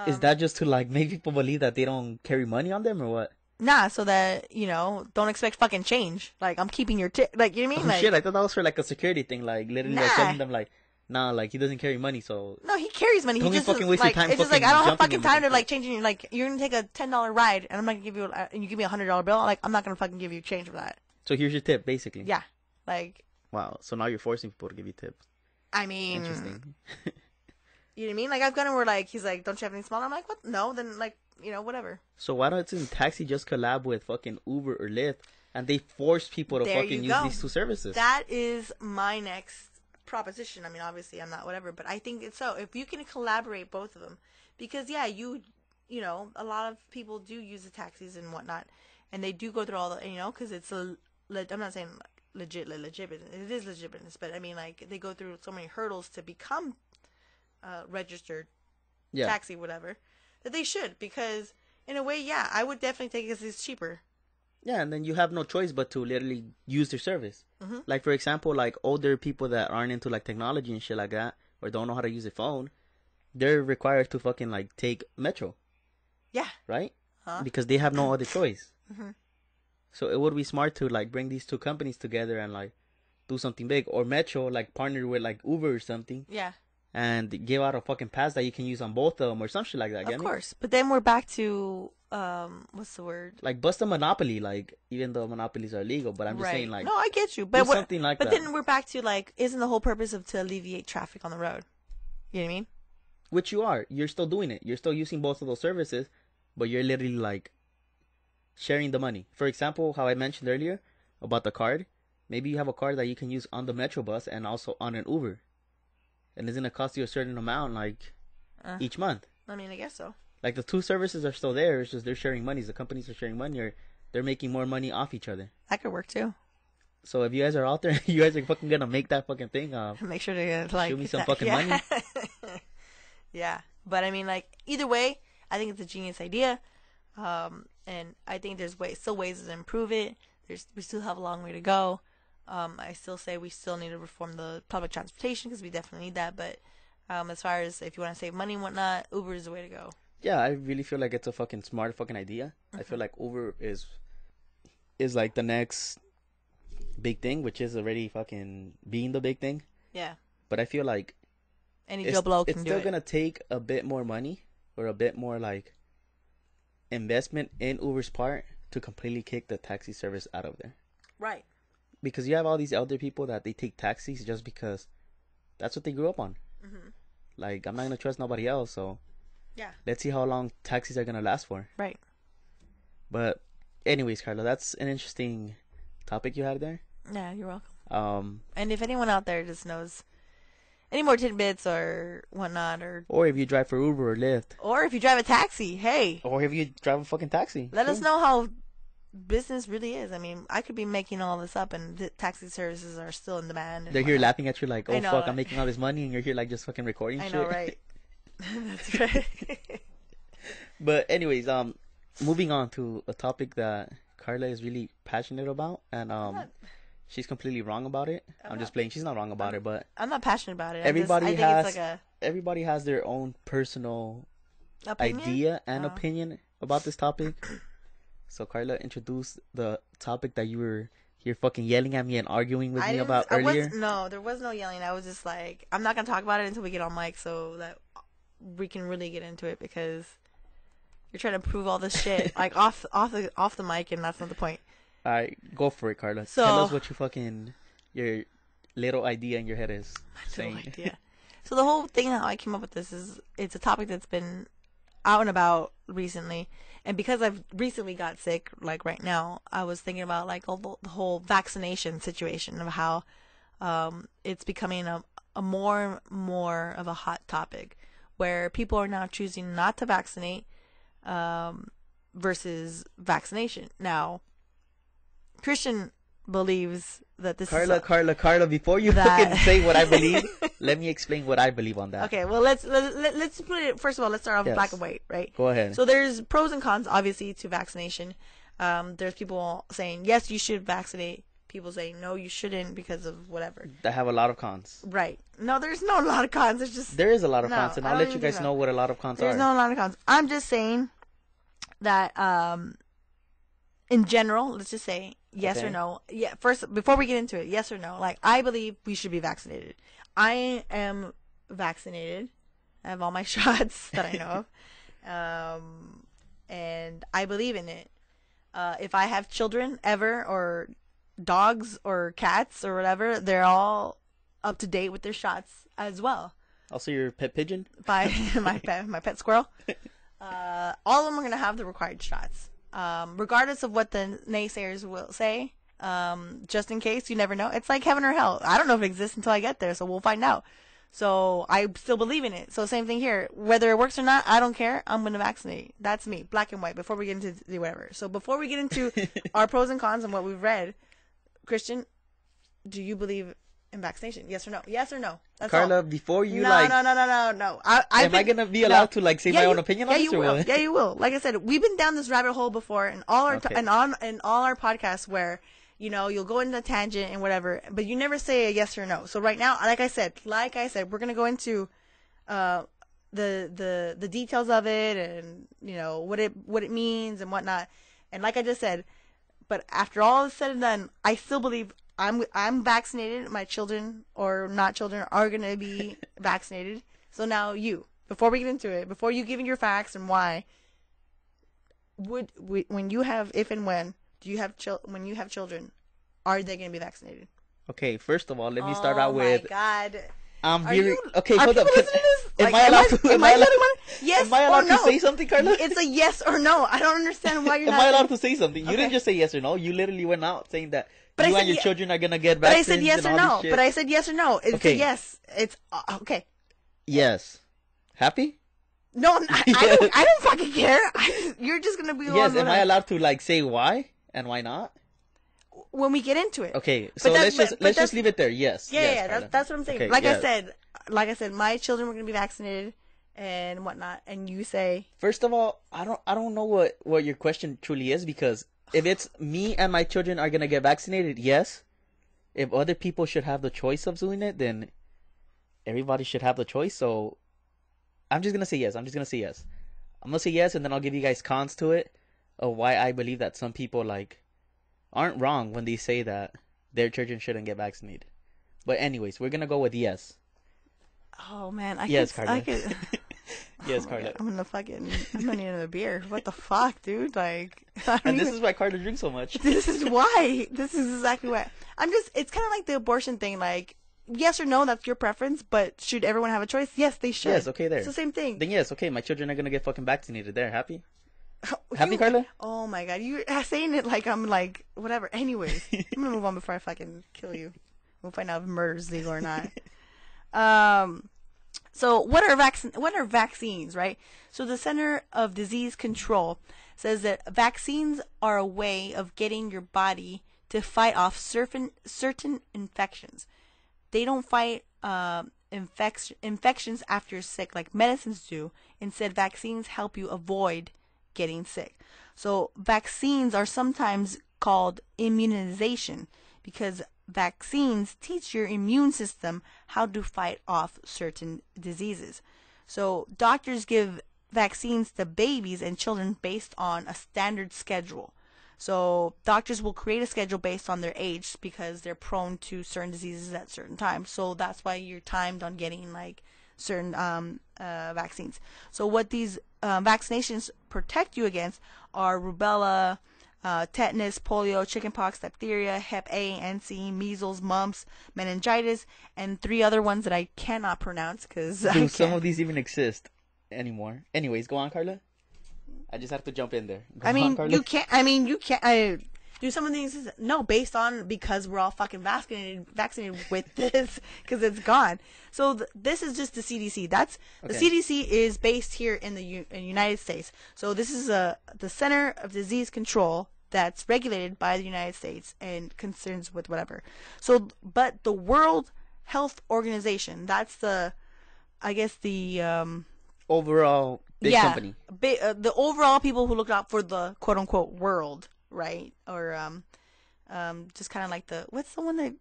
Is that just to, like, make people believe that they don't carry money on them or what? Nah, so that, you know, don't expect fucking change. Like, I'm keeping your tip. Like, you know what I mean? Oh, Like, shit, I thought that was for, like, a security thing. Like, literally, like, telling them, like, nah, like, he doesn't carry money, so... No, he carries money. Don't he just fucking waste like, your time it's just like, fucking I don't have jumping fucking time to, in like, changing, like, you're gonna take a $10 ride, and I'm not gonna give you, and you give me $100 bill, like, I'm not gonna fucking give you change for that. So here's your tip, basically. Yeah. Like... Wow, so now you're forcing people to give you tips. I mean... Interesting. You know what I mean? Like, I've gotten where, like, he's like, don't you have any smaller? I'm like, what? No, then, like, you know, whatever. So why don't taxi just collab with fucking Uber or Lyft, and they force people to fucking use these two services? That is my next proposition. I mean, obviously, I'm not whatever, but I think it's so. If you can collaborate both of them, because, yeah, you know, a lot of people do use the taxis and whatnot, and they do go through all the, you know, because it's I'm not saying legit, it is legit business, but I mean, like, they go through so many hurdles to become registered taxi, whatever, that they should, because in a way, yeah, I would definitely take it because it's cheaper. Yeah, and then you have no choice but to literally use their service. Mm-hmm. Like, for example, like, older people that aren't into, like, technology and shit like that, or don't know how to use a phone, they're required to fucking, like, take Metro. Yeah. Right? Because they have no other choice. Mm-hmm. So it would be smart to, like, bring these two companies together and, like, do something big. Or Metro, like, partner with, like, Uber or something. Yeah. And give out a fucking pass that you can use on both of them or some shit like that. Of course. But then we're back to, what's the word? Like, bust a monopoly, like, even though monopolies are legal. But I'm just saying, like... No, I get you. But something like that. But then we're back to, like, isn't the whole purpose to alleviate traffic on the road? You know what I mean? Which you are. You're still doing it. You're still using both of those services. But you're literally, like, sharing the money. For example, how I mentioned earlier about the card. maybe you have a card that you can use on the Metro bus and also on an Uber. And it's going to cost you a certain amount, like, each month. I mean, I guess so. Like, the two services are still there. It's just they're sharing money. The companies are sharing money, or they're making more money off each other. That could work, too. So if you guys are out there, you guys are fucking going to make that fucking thing. Make sure to, like... shoot me some fucking money. Yeah. But, I mean, like, either way, I think it's a genius idea. And I think there's still ways to improve it. We still have a long way to go. I still say we still need to reform the public transportation because we definitely need that. But as far as if you want to save money and whatnot, Uber is the way to go. Yeah, I really feel like it's a fucking smart fucking idea. I feel like Uber is like the next big thing, which is already fucking being the big thing. Yeah. But I feel like any Joe Blow can do it. It's still gonna take a bit more money or a bit more like investment in Uber's part to completely kick the taxi service out of there. Right. Because you have all these elder people that they take taxis just because that's what they grew up on. Mm-hmm. Like, I'm not gonna trust nobody else, so yeah. Let's see how long taxis are gonna last for. Right. But anyways, Carla, that's an interesting topic you had there. Yeah, you're welcome. And if anyone out there just knows any more tidbits or whatnot, or if you drive for Uber or Lyft, or if you drive a taxi, hey, or if you drive a fucking taxi, let us know how business really is. I mean, I could be making all this up, and the taxi services are still in demand. They're here laughing at you like, "Oh know, fuck, I'm making all this money," and you're here like just fucking recording shit. I know, right? That's right. But anyways, moving on to a topic that Carla is really passionate about, and she's completely wrong about it. I'm just playing. She's not wrong about it, but I'm not passionate about it. Everybody has their own personal idea and opinion about this topic. So Carla, introduce the topic that you were here fucking yelling at me and arguing with me about earlier. No, there was no yelling. I was just like, I'm not gonna talk about it until we get on mic so that we can really get into it, because you're trying to prove all this shit like off the mic, and that's not the point. All right, go for it, Carla. So, tell us what your little idea in your head is saying. Idea. So the whole thing how I came up with this is it's a topic that's been out and about recently, and because I've recently got sick, like right now, I was thinking about like all the whole vaccination situation of how it's becoming a more of a hot topic, where people are now choosing not to vaccinate versus vaccination. Now, Christian believes that this Carla, is Carla, before you fucking say what I believe, let me explain what I believe on that. Okay, well, let's put it, first of all, let's start off with black and white, right? Go ahead. So there's pros and cons, obviously, to vaccination. There's people saying, yes, you should vaccinate. People saying, no, you shouldn't because of whatever. That have a lot of cons. Right. No, there's no lot of cons. There is a lot of cons, and I'll let you guys know what a lot of cons are. There's no lot of cons. I'm just saying that, in general, let's just say yes or no. Yeah. First, before we get into it, yes or no. Like, I believe we should be vaccinated. I am vaccinated. I have all my shots that I know of. And I believe in it. If I have children ever, or dogs or cats or whatever, they're all up to date with their shots as well. Also your pet pigeon? My pet squirrel. All of them are going to have the required shots. Regardless of what the naysayers will say, just in case, you never know. It's like heaven or hell. I don't know if it exists until I get there, so we'll find out. So I still believe in it. So same thing here. Whether it works or not, I don't care. I'm going to vaccinate. That's me. Black and white. Before we get into the whatever. So before we get into our pros and cons and what we've read, Christian, do you believe in vaccination? Yes or no? Yes or no? That's Carla, all. before you No. Am I going to be allowed to say my own opinion on this or what? Yeah, you will. Like I said, we've been down this rabbit hole before in all our in all our podcasts where, you know, you'll go into a tangent and whatever, but you never say a yes or no. So right now, like I said, we're going to go into the details of it, and, you know, what it means and whatnot. And like I just said, but after all is said and done, I still believe I'm vaccinated. My children or not children are going to be vaccinated. So now before we get into it, before you give your facts and why, when you have children, are they going to be vaccinated? Okay, first of all, let me start out with... Oh my God. I'm Are really you, okay. are Hold up. people listening to this? Am I allowed to? Am I the only one? Yes Am I allowed or no? to say something, Carla? It's a yes or no. I don't understand why you're Am not. I allowed to say something? You Okay. didn't just say yes or no. You literally went out saying that But I you said and your ye- children are gonna get But I vaccinated. said yes or no. But I said yes or no. It's Okay. a yes. It's okay. Yes. Happy? No, I don't fucking care. You're just gonna be the Yes. one Am I allowed to like say why and why not? when we get into it. Okay. But So that's- let's but just that's- leave it there. Yes. Yeah, yes, yeah, Carla. that's what I'm saying. Okay, like yeah. I said, my children were gonna be vaccinated and whatnot, and you say First of all, I don't know what your question truly is, because if it's me and my children are gonna get vaccinated, yes. If other people should have the choice of doing it, then everybody should have the choice. So I'm just gonna say yes. I'm gonna say yes, and then I'll give you guys cons to it of why I believe that some people like aren't wrong when they say that their children shouldn't get vaccinated. But anyways, we're gonna go with yes. oh man, Yes, I Carla. could. Yes, Oh my Carla. God, I'm gonna need another beer. What the fuck, dude? Like, I don't And this even- is why Carla drinks so much. This is why. This is exactly why. It's kind of like the abortion thing. Like, yes or no, that's your preference, but should everyone have a choice? Yes, they should. Yes, okay, there. It's the same thing. Then yes, okay, my children are gonna get fucking vaccinated. There, happy? You- Happy, Carla? Oh my God. You're saying it like I'm like, whatever. Anyways, I'm going to move on before I fucking kill you. We'll find out if murder is legal or not. So what are vaccines, right? So the Center of Disease Control says that vaccines are a way of getting your body to fight off certain infections. They don't fight infections after you're sick like medicines do. Instead, vaccines help you avoid getting sick. So vaccines are sometimes called immunization because vaccines teach your immune system how to fight off certain diseases. So doctors give vaccines to babies and children based on a standard schedule. So doctors will create a schedule based on their age because they're prone to certain diseases at certain times. So that's why you're timed on getting like certain vaccines. So what these vaccinations protect you against are rubella, tetanus, polio, chickenpox, diphtheria, Hep A and C, measles, mumps, meningitis, and 3 other ones that I cannot pronounce because Do some of these even exist anymore? Anyways, go on, Carla. I just have to jump in there. Go on, Carla. You can't. Do some of these? No, based on because we're all fucking vaccinated with this because it's gone. So this is just the CDC. That's the Okay. CDC is based here in the United States. So this is the Center of Disease Control that's regulated by the United States and concerns with whatever. So, but the World Health Organization, that's the Overall, big company. The overall people who look out for the quote unquote world, right? Or just kind of like what's the one that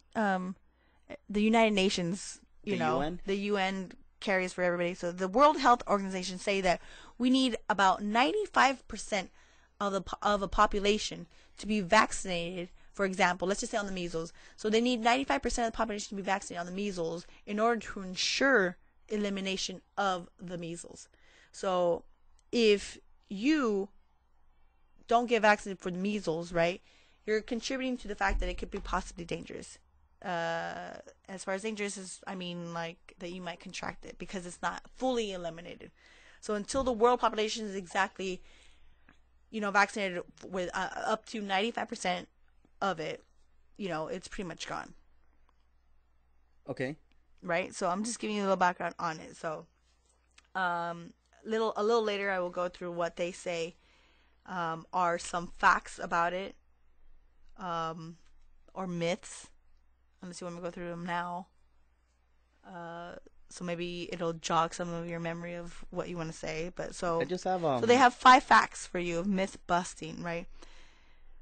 the United Nations, The UN? the UN carries for everybody. So the World Health Organization say that we need about 95% of a population to be vaccinated. For example, let's just say on the measles. So they need 95% of the population to be vaccinated on the measles in order to ensure elimination of the measles. So if you don't get vaccinated for the measles, right, you're contributing to the fact that it could be possibly dangerous. As far as dangerous is, I mean, like that you might contract it because it's not fully eliminated. So until the world population is exactly, vaccinated with up to 95% of it, it's pretty much gone. Okay. Right? So I'm just giving you a little background on it. So a little later I will go through what they say are some facts about it or myths, unless you want me to go through them now. So maybe it'll jog some of your memory of what you want to say. But so I just have so they have 5 facts for you of myth busting, right?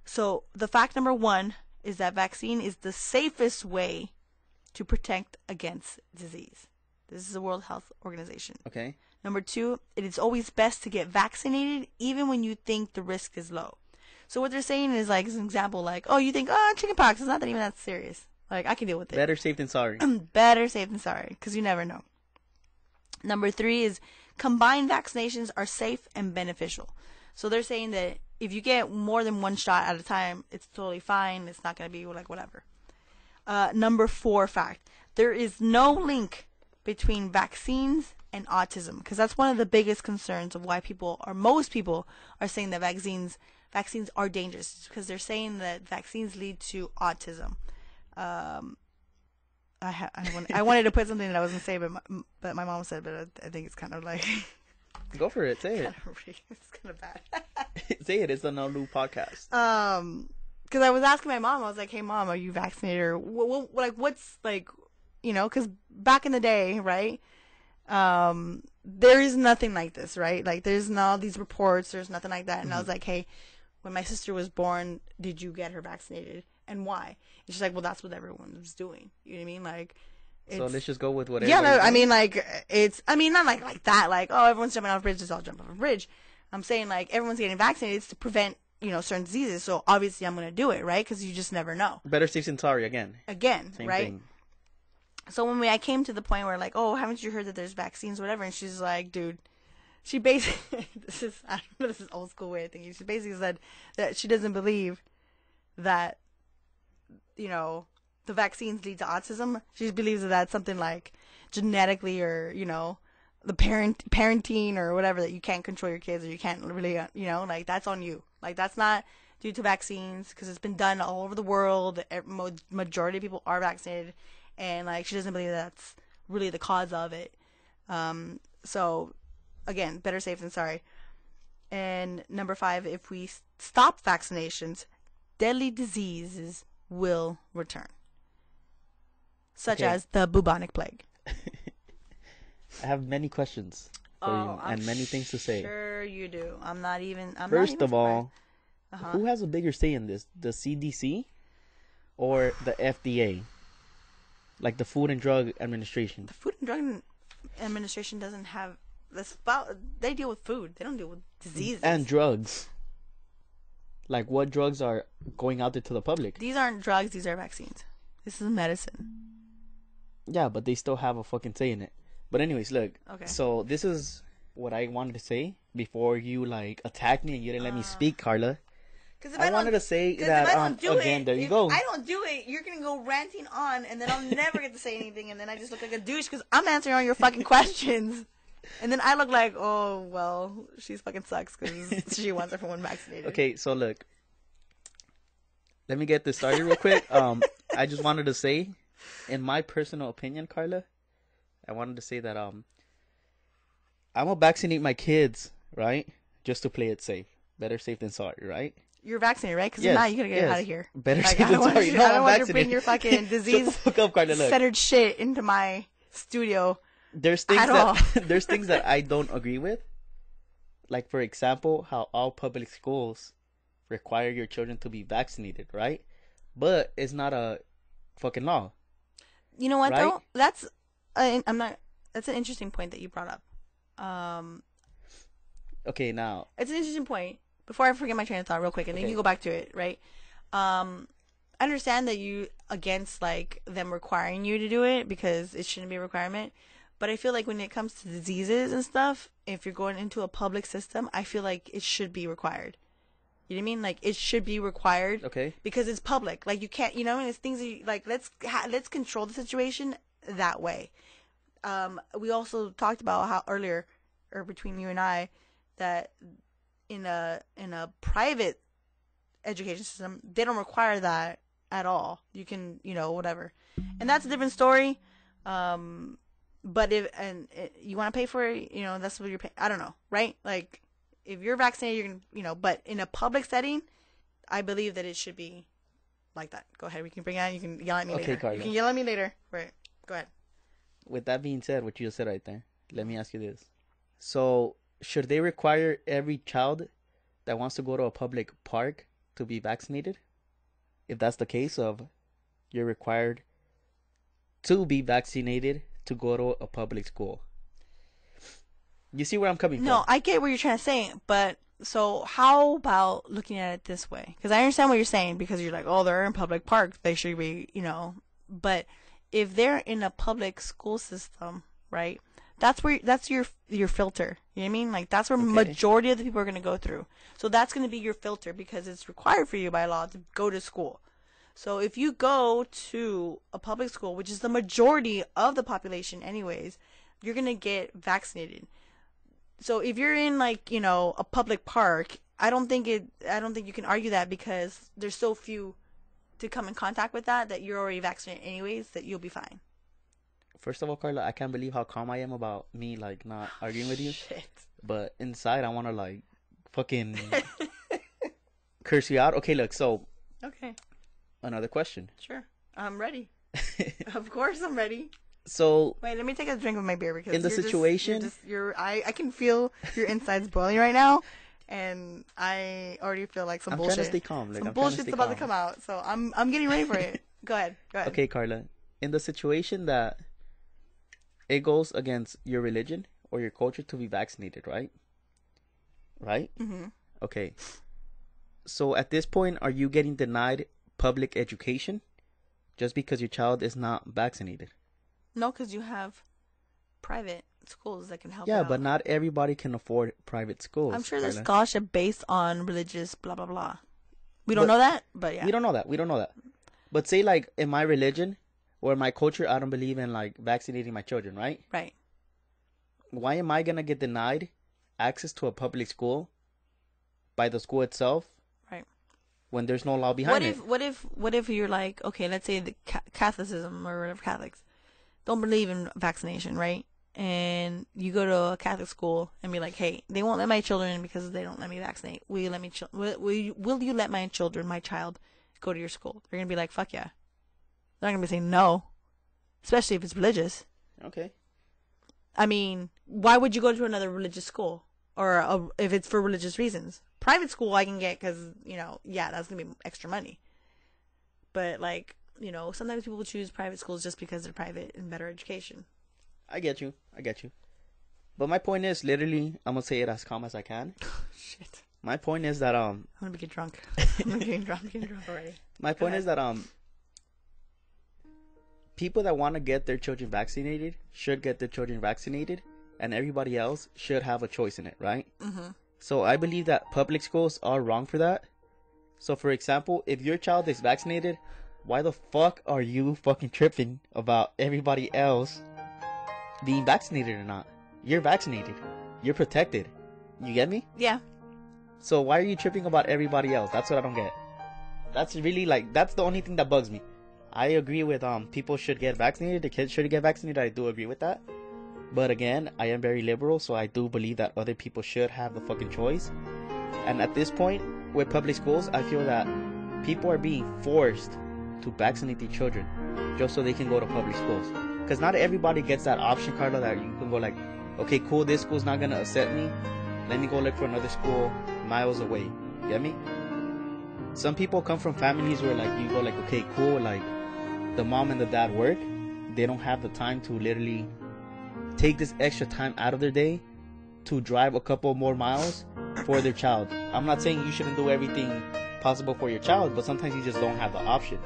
So the fact number 1 is that vaccine is the safest way to protect against disease. This is the World Health Organization. Okay. Number 2, it is always best to get vaccinated even when you think the risk is low. So what they're saying is like, as an example, like, oh, you think, chickenpox is not even that serious. Like, I can deal with it. Better safe than sorry. Better safe than sorry, because you never know. Number 3 is combined vaccinations are safe and beneficial. So they're saying that if you get more than 1 shot at a time, it's totally fine. It's not going to be like whatever. Number 4 fact, there is no link between vaccines and autism, because that's one of the biggest concerns of why most people are saying that vaccines are dangerous, because they're saying that vaccines lead to autism. I wanted to put something that I was gonna say, but my mom said, but I think it's kind of like go for it. Say it. It's kind of bad. Say it. It's a No Lube podcast. Because I was asking my mom, I was like, "Hey, mom, are you vaccinated? Or what's like, because back in the day, right? There is nothing like this, right? Like, there's not all these reports. There's nothing like that." And I was like, "Hey, when my sister was born, did you get her vaccinated, and why?" And she's like, "Well, that's what everyone was doing." You know what I mean? Like, so let's just go with whatever. Yeah, no, I mean, like, not like that. Like, oh, everyone's jumping off a bridge, let's all jump off a bridge. I'm saying, like, everyone's getting vaccinated. It's to prevent, certain diseases. So obviously, I'm gonna do it, right? Because you just never know. Better safe than sorry. Again, same right? thing. So when I came to the point where, like, oh, haven't you heard that there's vaccines, whatever? And she's like, dude, she basically, this is old school way of thinking. She basically said that she doesn't believe that, the vaccines lead to autism. She believes that that's something like genetically, or, the parenting or whatever, that you can't control your kids, or you can't really, like, that's on you. Like, that's not due to vaccines, because it's been done all over the world. Majority of people are vaccinated. And, like, she doesn't believe that's really the cause of it. So, again, better safe than sorry. And number 5, if we stop vaccinations, deadly diseases will return. Such as the bubonic plague. I have many questions for you and many things to say. Sure you do. First of all, who has a bigger say in this? The CDC or the FDA? Like the Food and Drug Administration. The Food and Drug Administration doesn't have this. They deal with food. They don't deal with diseases and drugs. Like, what drugs are going out there to the public? These aren't drugs. These are vaccines. This is medicine. Yeah, but they still have a fucking say in it. But anyways, look. Okay. So this is what I wanted to say before you attacked me and you didn't let me speak, Carla. I wanted to say that again. There you go. I don't do it. You're gonna go ranting on, and then I'll never get to say anything, and then I just look like a douche because I'm answering all your fucking questions, and then I look like, oh well, she's fucking sucks because she wants everyone vaccinated. Okay, so look, let me get this started real quick. I just wanted to say, in my personal opinion, Carla, I wanted to say that I'm gonna vaccinate my kids, right? Just to play it safe. Better safe than sorry, right? You're vaccinated, right? Because if not, you gotta get out of here. Better safe than sorry. I don't want you to bring your fucking disease-centered shit into my studio. There's things there's things that I don't agree with. Like, for example, how all public schools require your children to be vaccinated, right? But it's not a fucking law. You know what, right? Though? That's an interesting point that you brought up. Okay, now. It's an interesting point. Before I forget my train of thought real quick, and then you can go back to it, right? I understand that you against, like, them requiring you to do it because it shouldn't be a requirement. But I feel like when it comes to diseases and stuff, if you're going into a public system, I feel like it should be required. You know what I mean? Like, it should be required. Okay. Because it's public. Like, you can't, and it's things that you, like, let's control the situation that way. We also talked about how earlier, or between you and I, that in a private education system, they don't require that at all. You can, whatever. And that's a different story. But if you want to pay for it, that's what you're paying. I don't know, right? Like, if you're vaccinated, you're gonna, but in a public setting, I believe that it should be like that. Go ahead. We can bring it on. You can yell at me later. Carla. You can yell at me later. Right. Go ahead. With that being said, what you just said right there, let me ask you this. So, should they require every child that wants to go to a public park to be vaccinated? If that's the case of you're required to be vaccinated to go to a public school. You see where I'm coming from? No, I get what you're trying to say, but so how about looking at it this way? Because I understand what you're saying, because you're like, oh, they're in public parks, they should be, but if they're in a public school system, right? That's your filter. You know what I mean? Like, that's where majority of the people are going to go through. So that's going to be your filter because it's required for you by law to go to school. So if you go to a public school, which is the majority of the population anyways, you're going to get vaccinated. So if you're in like, you know, a public park, I don't think you can argue that because there's so few to come in contact with that you're already vaccinated anyways, that you'll be fine. First of all, Carla, I can't believe how calm I am about me like not arguing with you. Shit. But inside I want to like fucking curse you out. Okay, look, so Okay. another question. Sure. I'm ready. Of course I'm ready. So Wait, let me take a drink of my beer because in the situation, I can feel your insides boiling right now, and I already feel like some bullshit. I'm trying to stay calm. Like, some I'm trying to bullshit's stay about calm. to come out, so I'm getting ready for it. Go ahead. Okay, Carla. In the situation that it goes against your religion or your culture to be vaccinated, right? Right? Mm-hmm. Okay. So at this point, are you getting denied public education just because your child is not vaccinated? No, because you have private schools that can help. Yeah, out. but not everybody can afford private schools. I'm sure there's Carla. scholarship based on religious blah blah blah. We don't know that, but yeah. We don't know that. But say like in my religion or in my culture, I don't believe in like vaccinating my children, right? Right. Why am I gonna get denied access to a public school by the school itself? Right. When there's no law behind it. What if you're like, okay, let's say the Catholicism or whatever, Catholics don't believe in vaccination, right? And you go to a Catholic school and be like, hey, they won't let my children in because they don't let me vaccinate. Will you let my child go to your school? They're gonna be like, fuck yeah. They're not gonna be saying no, especially if it's religious. Okay. I mean, why would you go to another religious school, or if it's for religious reasons? Private school I can get because, you know, yeah, that's gonna be extra money. But like, you know, sometimes people choose private schools just because they're private and better education. I get you. But my point is, literally, I'm gonna say it as calm as I can. Shit. My point is that I'm gonna get drunk. I'm getting drunk already. My point is that people that want to get their children vaccinated should get their children vaccinated, and everybody else should have a choice in it, right? Mm-hmm. So I believe that public schools are wrong for that. So for example, if your child is vaccinated, why the fuck are you fucking tripping about everybody else being vaccinated or not? You're vaccinated. You're protected. You get me? Yeah. So why are you tripping about everybody else? That's what I don't get. That's really like, that's the only thing that bugs me. I agree with people should get vaccinated. The kids should get vaccinated. I do agree with that. But again, I am very liberal, so I do believe that other people should have the fucking choice. And at this point, with public schools, I feel that people are being forced to vaccinate their children just so they can go to public schools. Because not everybody gets that option, Carla, that you can go like, okay, cool, this school's not going to accept me. Let me go look for another school miles away. You get me? Some people come from families where like you go like, okay, cool, like the mom and the dad work. They don't have the time to literally take this extra time out of their day to drive a couple more miles for their child. I'm not saying you shouldn't do everything possible for your child, but sometimes you just don't have the option.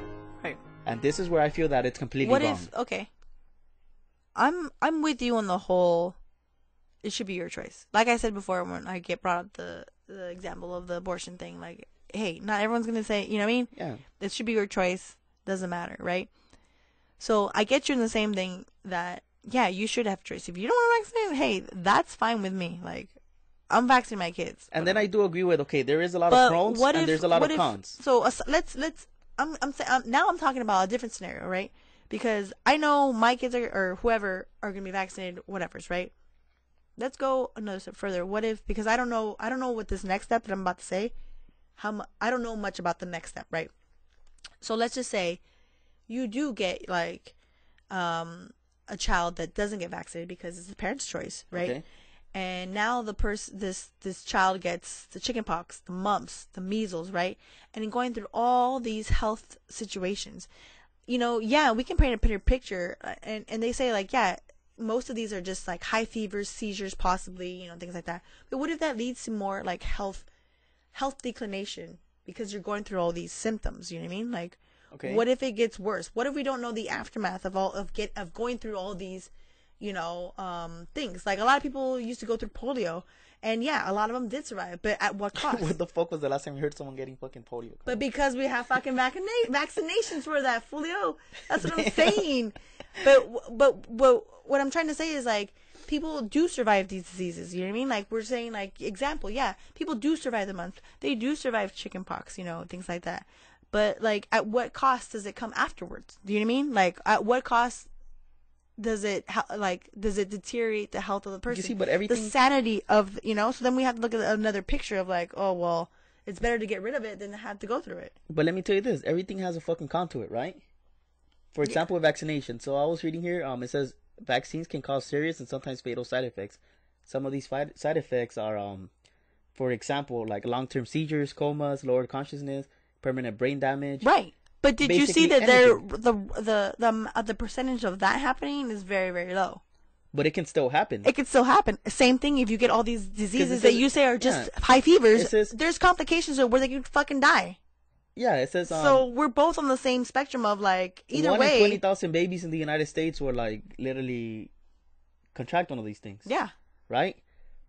Right. And this is where I feel that it's completely wrong. Okay. I'm with you on the whole. It should be your choice. Like I said before, when I get brought up the example of the abortion thing, like, hey, not everyone's gonna say, you know what I mean? Yeah. It should be your choice. Doesn't matter, right? So I get you in the same thing that, yeah, you should have choice. If you don't want to vaccinate, hey, that's fine with me. Like, I'm vaccinating my kids. And then I do agree with, okay, there is a lot of pros and there's a lot of cons. So now I'm talking about a different scenario, right? Because I know my kids or whoever are going to be vaccinated, whatever's, right? Let's go another step further. What if, because I don't know what this next step that I'm about to say, I don't know much about the next step, right? So let's just say you do get like a child that doesn't get vaccinated because it's the parent's choice, right? Okay. And now this child gets the chickenpox, the mumps, the measles, right? And going through all these health situations, you know, yeah, we can paint a better picture, and they say like, yeah, most of these are just like high fevers, seizures, possibly, you know, things like that. But what if that leads to more like health declination because you're going through all these symptoms? You know what I mean? Like, okay. What if it gets worse? What if we don't know the aftermath of going through all these, things. Like, a lot of people used to go through polio, and yeah, a lot of them did survive, but at what cost? What the fuck was the last time you heard someone getting fucking polio? But because we have fucking vaccinations for that, folio. That's what I'm saying. But what I'm trying to say is, like, people do survive these diseases. You know what I mean? Like, we're saying, like, example, yeah, people do survive the month. They do survive chickenpox, things like that. But, like, at what cost does it come afterwards? Do you know what I mean? Like, at what cost does it deteriorate the health of the person? You see, but everything, the sanity of, so then we have to look at another picture of, like, oh, well, it's better to get rid of it than to have to go through it. But let me tell you this, everything has a fucking con to it, right? For example, with vaccination. So I was reading here, it says vaccines can cause serious and sometimes fatal side effects. Some of these side effects are, for example, like long-term seizures, comas, lowered consciousness, permanent brain damage. Right. But did you see that the percentage of that happening is very, very low? But it can still happen. It can still happen. Same thing if you get all these diseases that you say are just high fevers. There's complications where they could fucking die. Yeah, it says... so we're both on the same spectrum of, like, either way... 1 in 20,000 babies in the United States will, like, literally contract one of these things. Yeah. Right?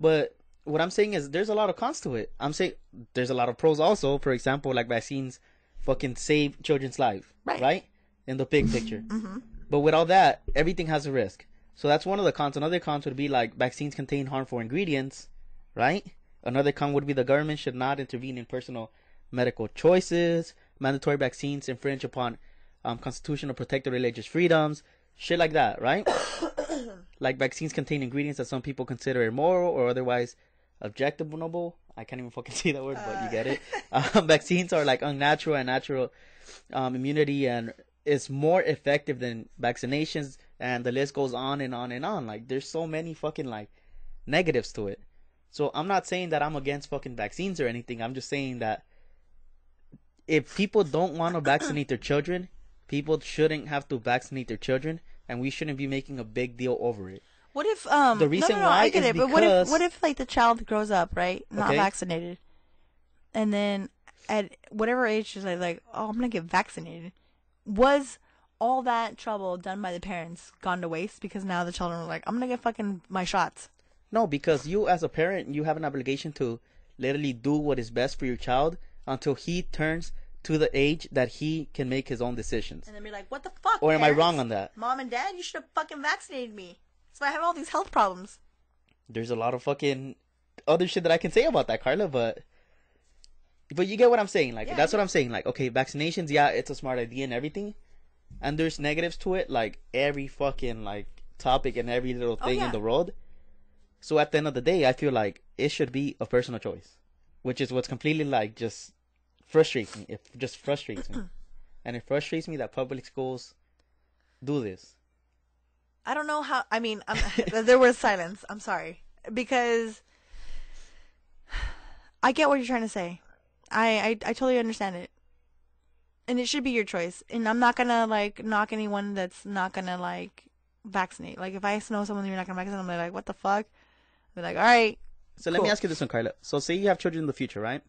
But what I'm saying is there's a lot of cons to it. I'm saying there's a lot of pros also. For example, like, vaccines fucking save children's lives. Right? In the big picture. Mm-hmm. But with all that, everything has a risk. So that's one of the cons. Another con would be, like, vaccines contain harmful ingredients. Right? Another con would be the government should not intervene in personal medical choices. Mandatory vaccines infringe upon constitutional protected religious freedoms. Shit like that, right? Like, vaccines contain ingredients that some people consider immoral or otherwise objectionable. I can't even fucking say that word, but you get it. Vaccines are, like, unnatural and natural immunity, and is more effective than vaccinations, and the list goes on and on and on. Like, there's so many fucking, like, negatives to it. So I'm not saying that I'm against fucking vaccines or anything. I'm just saying that if people don't want to vaccinate their children, people shouldn't have to vaccinate their children, and we shouldn't be making a big deal over it. What if the reason why I get is it, because... but what if like the child grows up, right, not vaccinated, and then at whatever age she's like, oh, I'm gonna get vaccinated. Was all that trouble done by the parents gone to waste because now the children are like, I'm gonna get fucking my shots? No, because you as a parent, you have an obligation to literally do what is best for your child until he turns to the age that he can make his own decisions. And then be like, what the fuck, or am parents? I wrong on that? Mom and Dad, you should have fucking vaccinated me. So I have all these health problems. There's a lot of fucking other shit that I can say about that, Carla, but you get what I'm saying. Like, that's what I'm saying. Like, okay, vaccinations, yeah, it's a smart idea and everything. And there's negatives to it, like every fucking, like, topic and every little thing in the world. So at the end of the day, I feel like it should be a personal choice. Which is what's completely, like, just frustrates me. It just frustrates me. And it frustrates me that public schools do this. I don't know how... I mean, there was silence. I'm sorry. Because I get what you're trying to say. I totally understand it. And it should be your choice. And I'm not going to, like, knock anyone that's not going to, like, vaccinate. Like, if I know someone you're not going to vaccinate, I'm like, what the fuck? They're like, all right. So let me ask you this one, Carla. So say you have children in the future, right?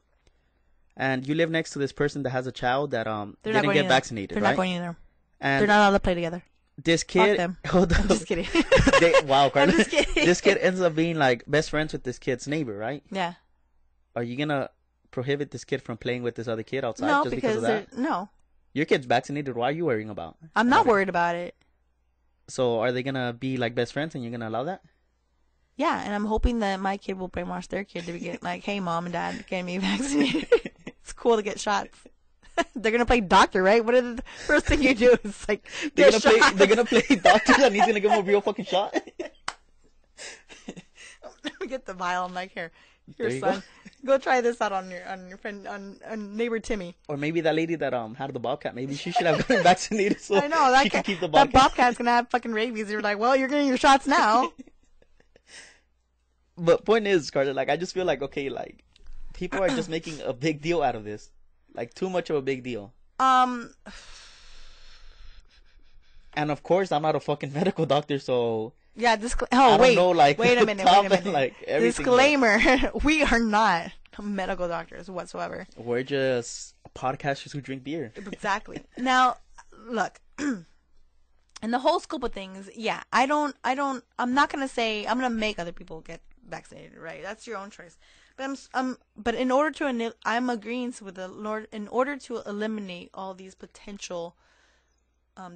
And you live next to this person that has a child that didn't get vaccinated, They're right? not going either. And they're not allowed to play together. This kid... Fuck them. I'm just kidding. Wow, Carla. I'm just kidding. This kid ends up being, like, best friends with this kid's neighbor, right? Yeah. Are you going to prohibit this kid from playing with this other kid outside just because of that? No. Your kid's vaccinated. Why are you worrying about? I'm not worried about it. So are they going to be, like, best friends and you're going to allow that? Yeah, and I'm hoping that my kid will brainwash their kid to get like, hey, mom and dad, get me vaccinated. It's cool to get shots. They're going to play doctor, right? What are the first thing you do is, like, they're going to play doctor and he's going to give him a real fucking shot? Let me get the vial. I'm like, here son. Go try this out on your friend, on neighbor Timmy. Or maybe that lady that had the bobcat, maybe she should have gotten vaccinated so I know, she can keep the bobcat. That bobcat's going to have fucking rabies. You're like, well, you're getting your shots now. But point is, Carter, like, I just feel like, okay, like, people are just making a big deal out of this. Like, too much of a big deal. And of course, I'm not a fucking medical doctor, so... Yeah, I don't know, like, wait a minute. Like, disclaimer, we are not medical doctors whatsoever. We're just podcasters who drink beer. Exactly. Now, look, in the whole scope of things, yeah, I'm not going to say, I'm going to make other people get vaccinated, right? That's your own choice. But but in order to, I'm agreeing with the Lord, in order to eliminate all these potential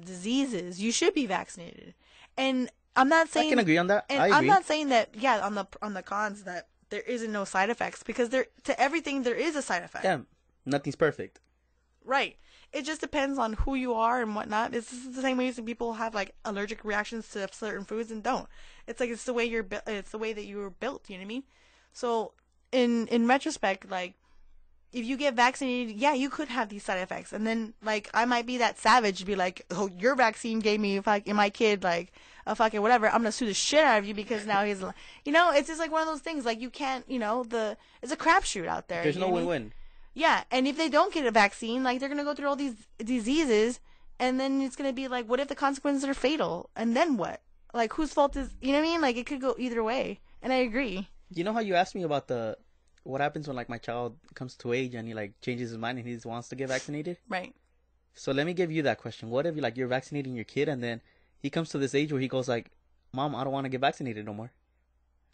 diseases, you should be vaccinated. And I'm not saying, I can agree on that. and I agree. I'm not saying that, yeah, on the cons that there isn't no side effects, because to everything there is a side effect. Yeah, nothing's perfect. Right. It just depends on who you are and whatnot. It's the same way some people have like allergic reactions to certain foods and don't. It's like it's the way you're built. It's the way that you were built. You know what I mean? So in retrospect, like if you get vaccinated, yeah, you could have these side effects. And then like I might be that savage to be like, oh, your vaccine gave me my kid like a fucking whatever. I'm gonna sue the shit out of you because now he's, you know, it's just like one of those things. Like you can't, you know, it's a crapshoot out there. There's no win-win. Yeah, and if they don't get a vaccine, like they're gonna go through all these diseases, and then it's gonna be like, what if the consequences are fatal? And then what? Like, whose fault is? You know what I mean? Like, it could go either way. And I agree. You know how you asked me about what happens when like my child comes to age and he like changes his mind and he just wants to get vaccinated? Right. So let me give you that question. What if you're vaccinating your kid and then he comes to this age where he goes like, Mom, I don't want to get vaccinated no more.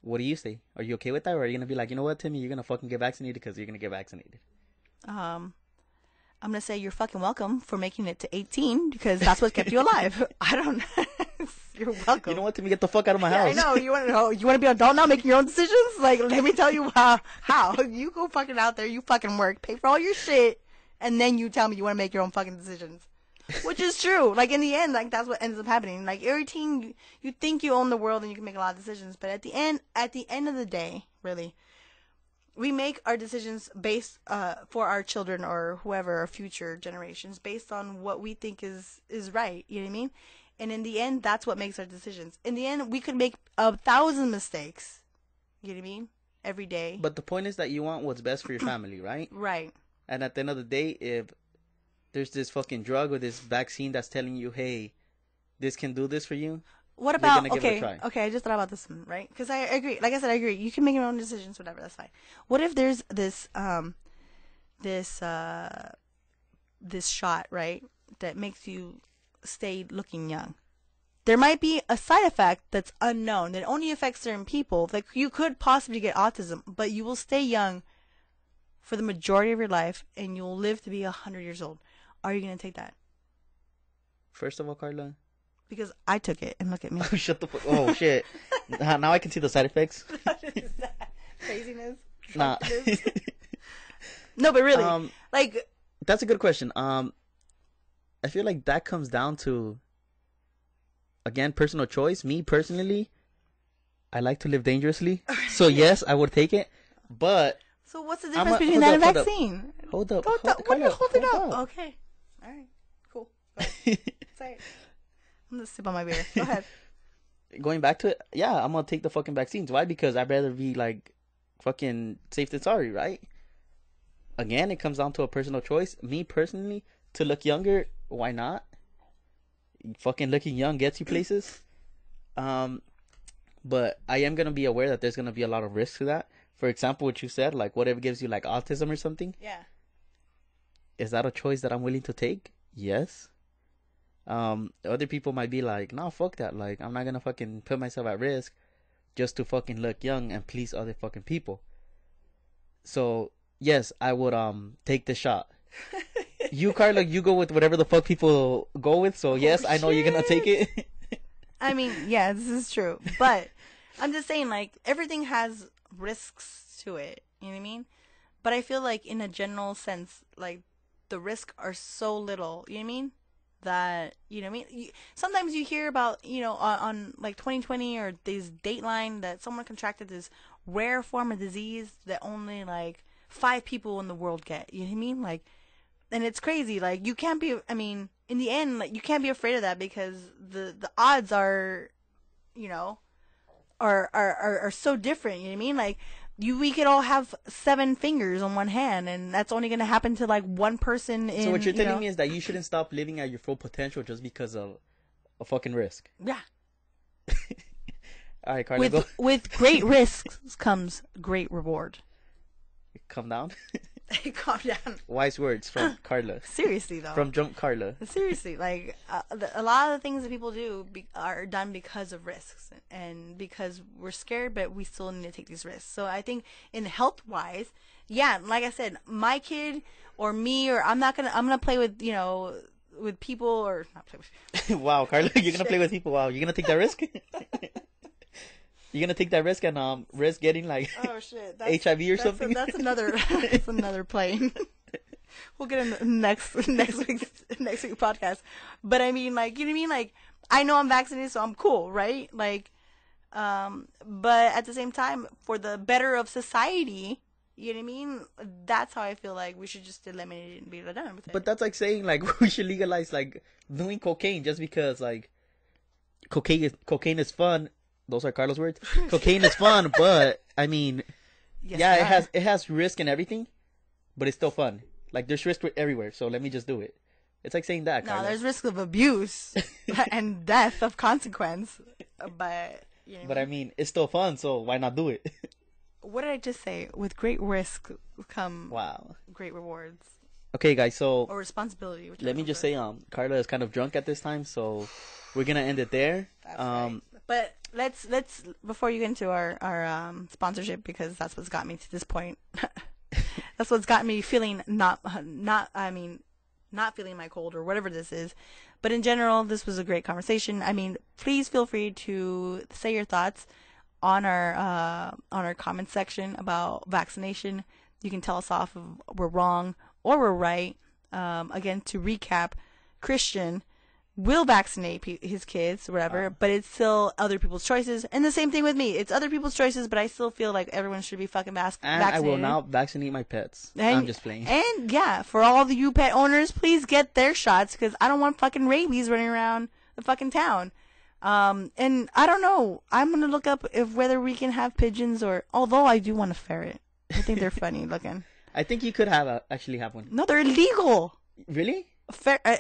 What do you say? Are you okay with that, or are you gonna be like, you know what, Timmy, you're gonna fucking get vaccinated because you're gonna get vaccinated? I'm gonna say you're fucking welcome for making it to 18 because that's what kept you alive. I don't know. You're welcome. You know what, Timmy, get the fuck out of my house. I know. You want to be an adult now, making your own decisions? Like, let me tell you how. You go fucking out there, you fucking work, pay for all your shit, and then you tell me you want to make your own fucking decisions. Which is true. Like, in the end, like, that's what ends up happening. Like, everything, you think you own the world and you can make a lot of decisions, but at the end of the day, really, we make our decisions based for our children or whoever, our future generations, based on what we think is right. You know what I mean? And in the end, that's what makes our decisions. In the end, we could make 1,000 mistakes. You know what I mean? Every day. But the point is that you want what's best for your family, right? Right. And at the end of the day, if there's this fucking drug or this vaccine that's telling you, hey, this can do this for you, what about, you're gonna give it a try. Okay, I just thought about this one, right? Because I agree. Like I said, I agree. You can make your own decisions, whatever, that's fine. What if there's this shot, right, that makes you stay looking young? There might be a side effect that's unknown, that only affects certain people. Like, you could possibly get autism, but you will stay young for the majority of your life, and you'll live to be 100 years old. Are you going to take that? First of all, Carla, because I took it, and look at me. Oh, shut the fuck. Oh, shit. Now I can see the side effects. What is that? Craziness? Nah. No, but really, like, that's a good question. I feel like that comes down to, again, personal choice. Me personally, I like to live dangerously, so yes, I would take it. But so what's the difference between that and a vaccine? Hold up. Hold it up. Okay. All right. Cool. Sorry. I'm gonna sip on my beer. Go ahead. Going back to it, yeah, I'm gonna take the fucking vaccines. Why? Because I'd rather be like fucking safe than sorry, right? Again, it comes down to a personal choice. Me personally, to look younger, why not? Fucking looking young gets you places. But I am gonna be aware that there's gonna be a lot of risk to that. For example, what you said, like what if it gives you like autism or something? Yeah. Is that a choice that I'm willing to take? Yes. Other people might be like, no, fuck that. Like, I'm not gonna fucking put myself at risk just to fucking look young and please other fucking people. So yes, I would take the shot. You, Carla, you go with whatever the fuck people go with. So yes, I know you're gonna take it. I mean, yeah, this is true, but I'm just saying, like, everything has risks to it. You know what I mean? But I feel like in a general sense, like, the risks are so little. You know what I mean? That, you know what I mean? Sometimes you hear about, you know, on like 2020 or this Dateline that someone contracted this rare form of disease that only like 5 people in the world get. You know what I mean? Like, and it's crazy. Like, you can't be, I mean, in the end, like, you can't be afraid of that because the odds are, you know, are so different. You know what I mean? Like, we could all have 7 fingers on one hand, and that's only going to happen to like one person. So what you're telling me is that you shouldn't stop living at your full potential just because of a fucking risk. Yeah. All right, Carla, go. With great risks comes great reward. Come down. Calm down. Wise words from Carla. Seriously, though. From Drunk Carla. Seriously, like a lot of the things that people do are done because of risks and because we're scared, but we still need to take these risks. So I think in health wise, yeah, like I said, my kid or me, or I'm gonna play with, you know, with people, or not play with. Wow, Carla, you're gonna play with people. Wow, you're gonna take that risk. You're gonna take that risk and risk getting like Oh shit, HIV or something. That's another that's another plane. We'll get in next week's podcast. But I mean, like, you know what I mean? Like, I know I'm vaccinated, so I'm cool, right? Like, but at the same time, for the better of society, you know what I mean? That's how I feel like we should just eliminate it and be done with it. But that's like saying like we should legalize like doing cocaine just because like cocaine is fun. Those are Carlos' words. Cocaine is fun, but I mean, Yes, yeah, sir. it has risk and everything, but it's still fun. Like there's risk everywhere, so let me just do it. It's like saying that. No, Carla. there's risk of abuse and death of consequence. But you know, But I mean, it's still fun, so why not do it? what did I just say? With great risk come Wow. great rewards Okay, guys. So or responsibility. let me just say, Carla is kind of drunk at this time, so we're gonna end it there. That's right. But let's before you get into our sponsorship, because that's what's got me to this point. That's what's got me feeling not feeling my cold or whatever this is. But in general, this was a great conversation. I mean, please feel free to say your thoughts on our comment section about vaccination. You can tell us off if we're wrong or we're right. Again, to recap, Christian will vaccinate his kids or whatever, but it's still other people's choices. And the same thing with me. It's other people's choices, but I still feel like everyone should be fucking And vaccinated. I will now vaccinate my pets. I'm just playing. And yeah, for all the you pet owners, please get their shots, because I don't want fucking rabies running around the fucking town. And I don't know. I'm gonna look up whether we can have pigeons, or although I do want a ferret. I think they're funny looking. I think you could actually have one. No, they're illegal. Really?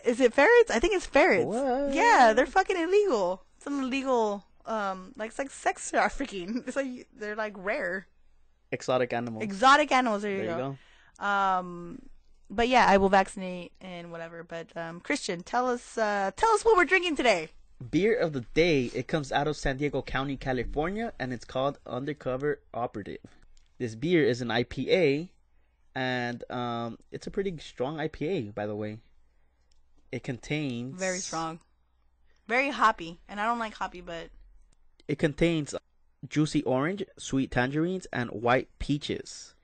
Is it ferrets? I think it's ferrets. What? Yeah, they're fucking illegal. It's an illegal, it's like sex trafficking. It's like, they're like rare. Exotic animals. Exotic animals, there you you go. But yeah, I will vaccinate and whatever. But, Christian, tell us what we're drinking today. Beer of the day. It comes out of San Diego County, California, and it's called Undercover Operative. This beer is an IPA, and it's a pretty strong IPA, by the way. It contains... Very strong. Very hoppy. And I don't like hoppy, but... It contains juicy orange, sweet tangerines, and white peaches.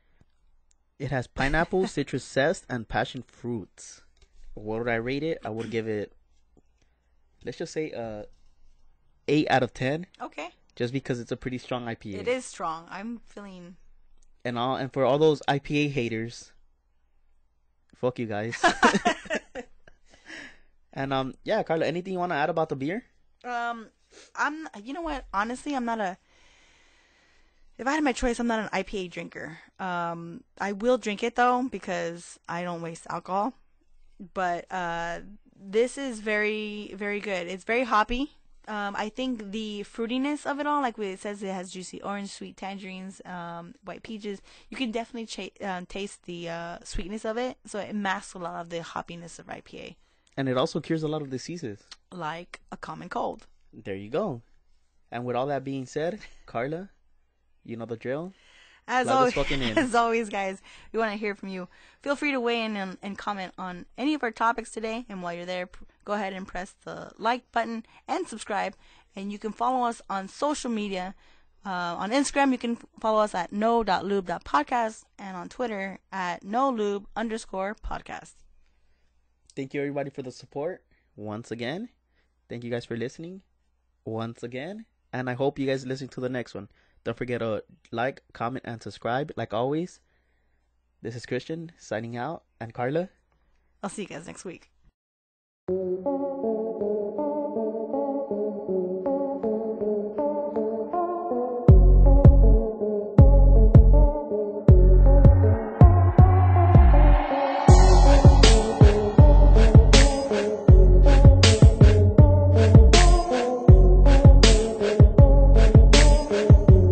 It has pineapple, citrus zest, and passion fruits. What would I rate it? I would give it... Let's just say 8 out of 10. Okay. Just because it's a pretty strong IPA. It is strong. I'm feeling... And for all those IPA haters, fuck you guys. And yeah, Carla, anything you want to add about the beer? You know what? Honestly, I'm not if I had my choice, I'm not an IPA drinker. I will drink it though, because I don't waste alcohol. But this is very, very good. It's very hoppy. I think the fruitiness of it all, like it says, it has juicy orange, sweet tangerines, white peaches. You can definitely taste the sweetness of it. So it masks a lot of the hoppiness of IPA. And it also cures a lot of diseases. Like a common cold. There you go. And with all that being said, Carla, you know the drill. As Plug always, us fucking in. as always, guys, we want to hear from you. Feel free to weigh in and comment on any of our topics today. And while you're there, go ahead and press the like button and subscribe. And you can follow us on social media. On Instagram, you can follow us at no.lube.podcast, and on Twitter at nolube_podcast. Thank you, everybody, for the support. Once again. Thank you guys for listening. Once again. And I hope you guys listen to the next one. Don't forget to like, comment, and subscribe, like always. This is Christian, signing out. And Carla. I'll see you guys next week.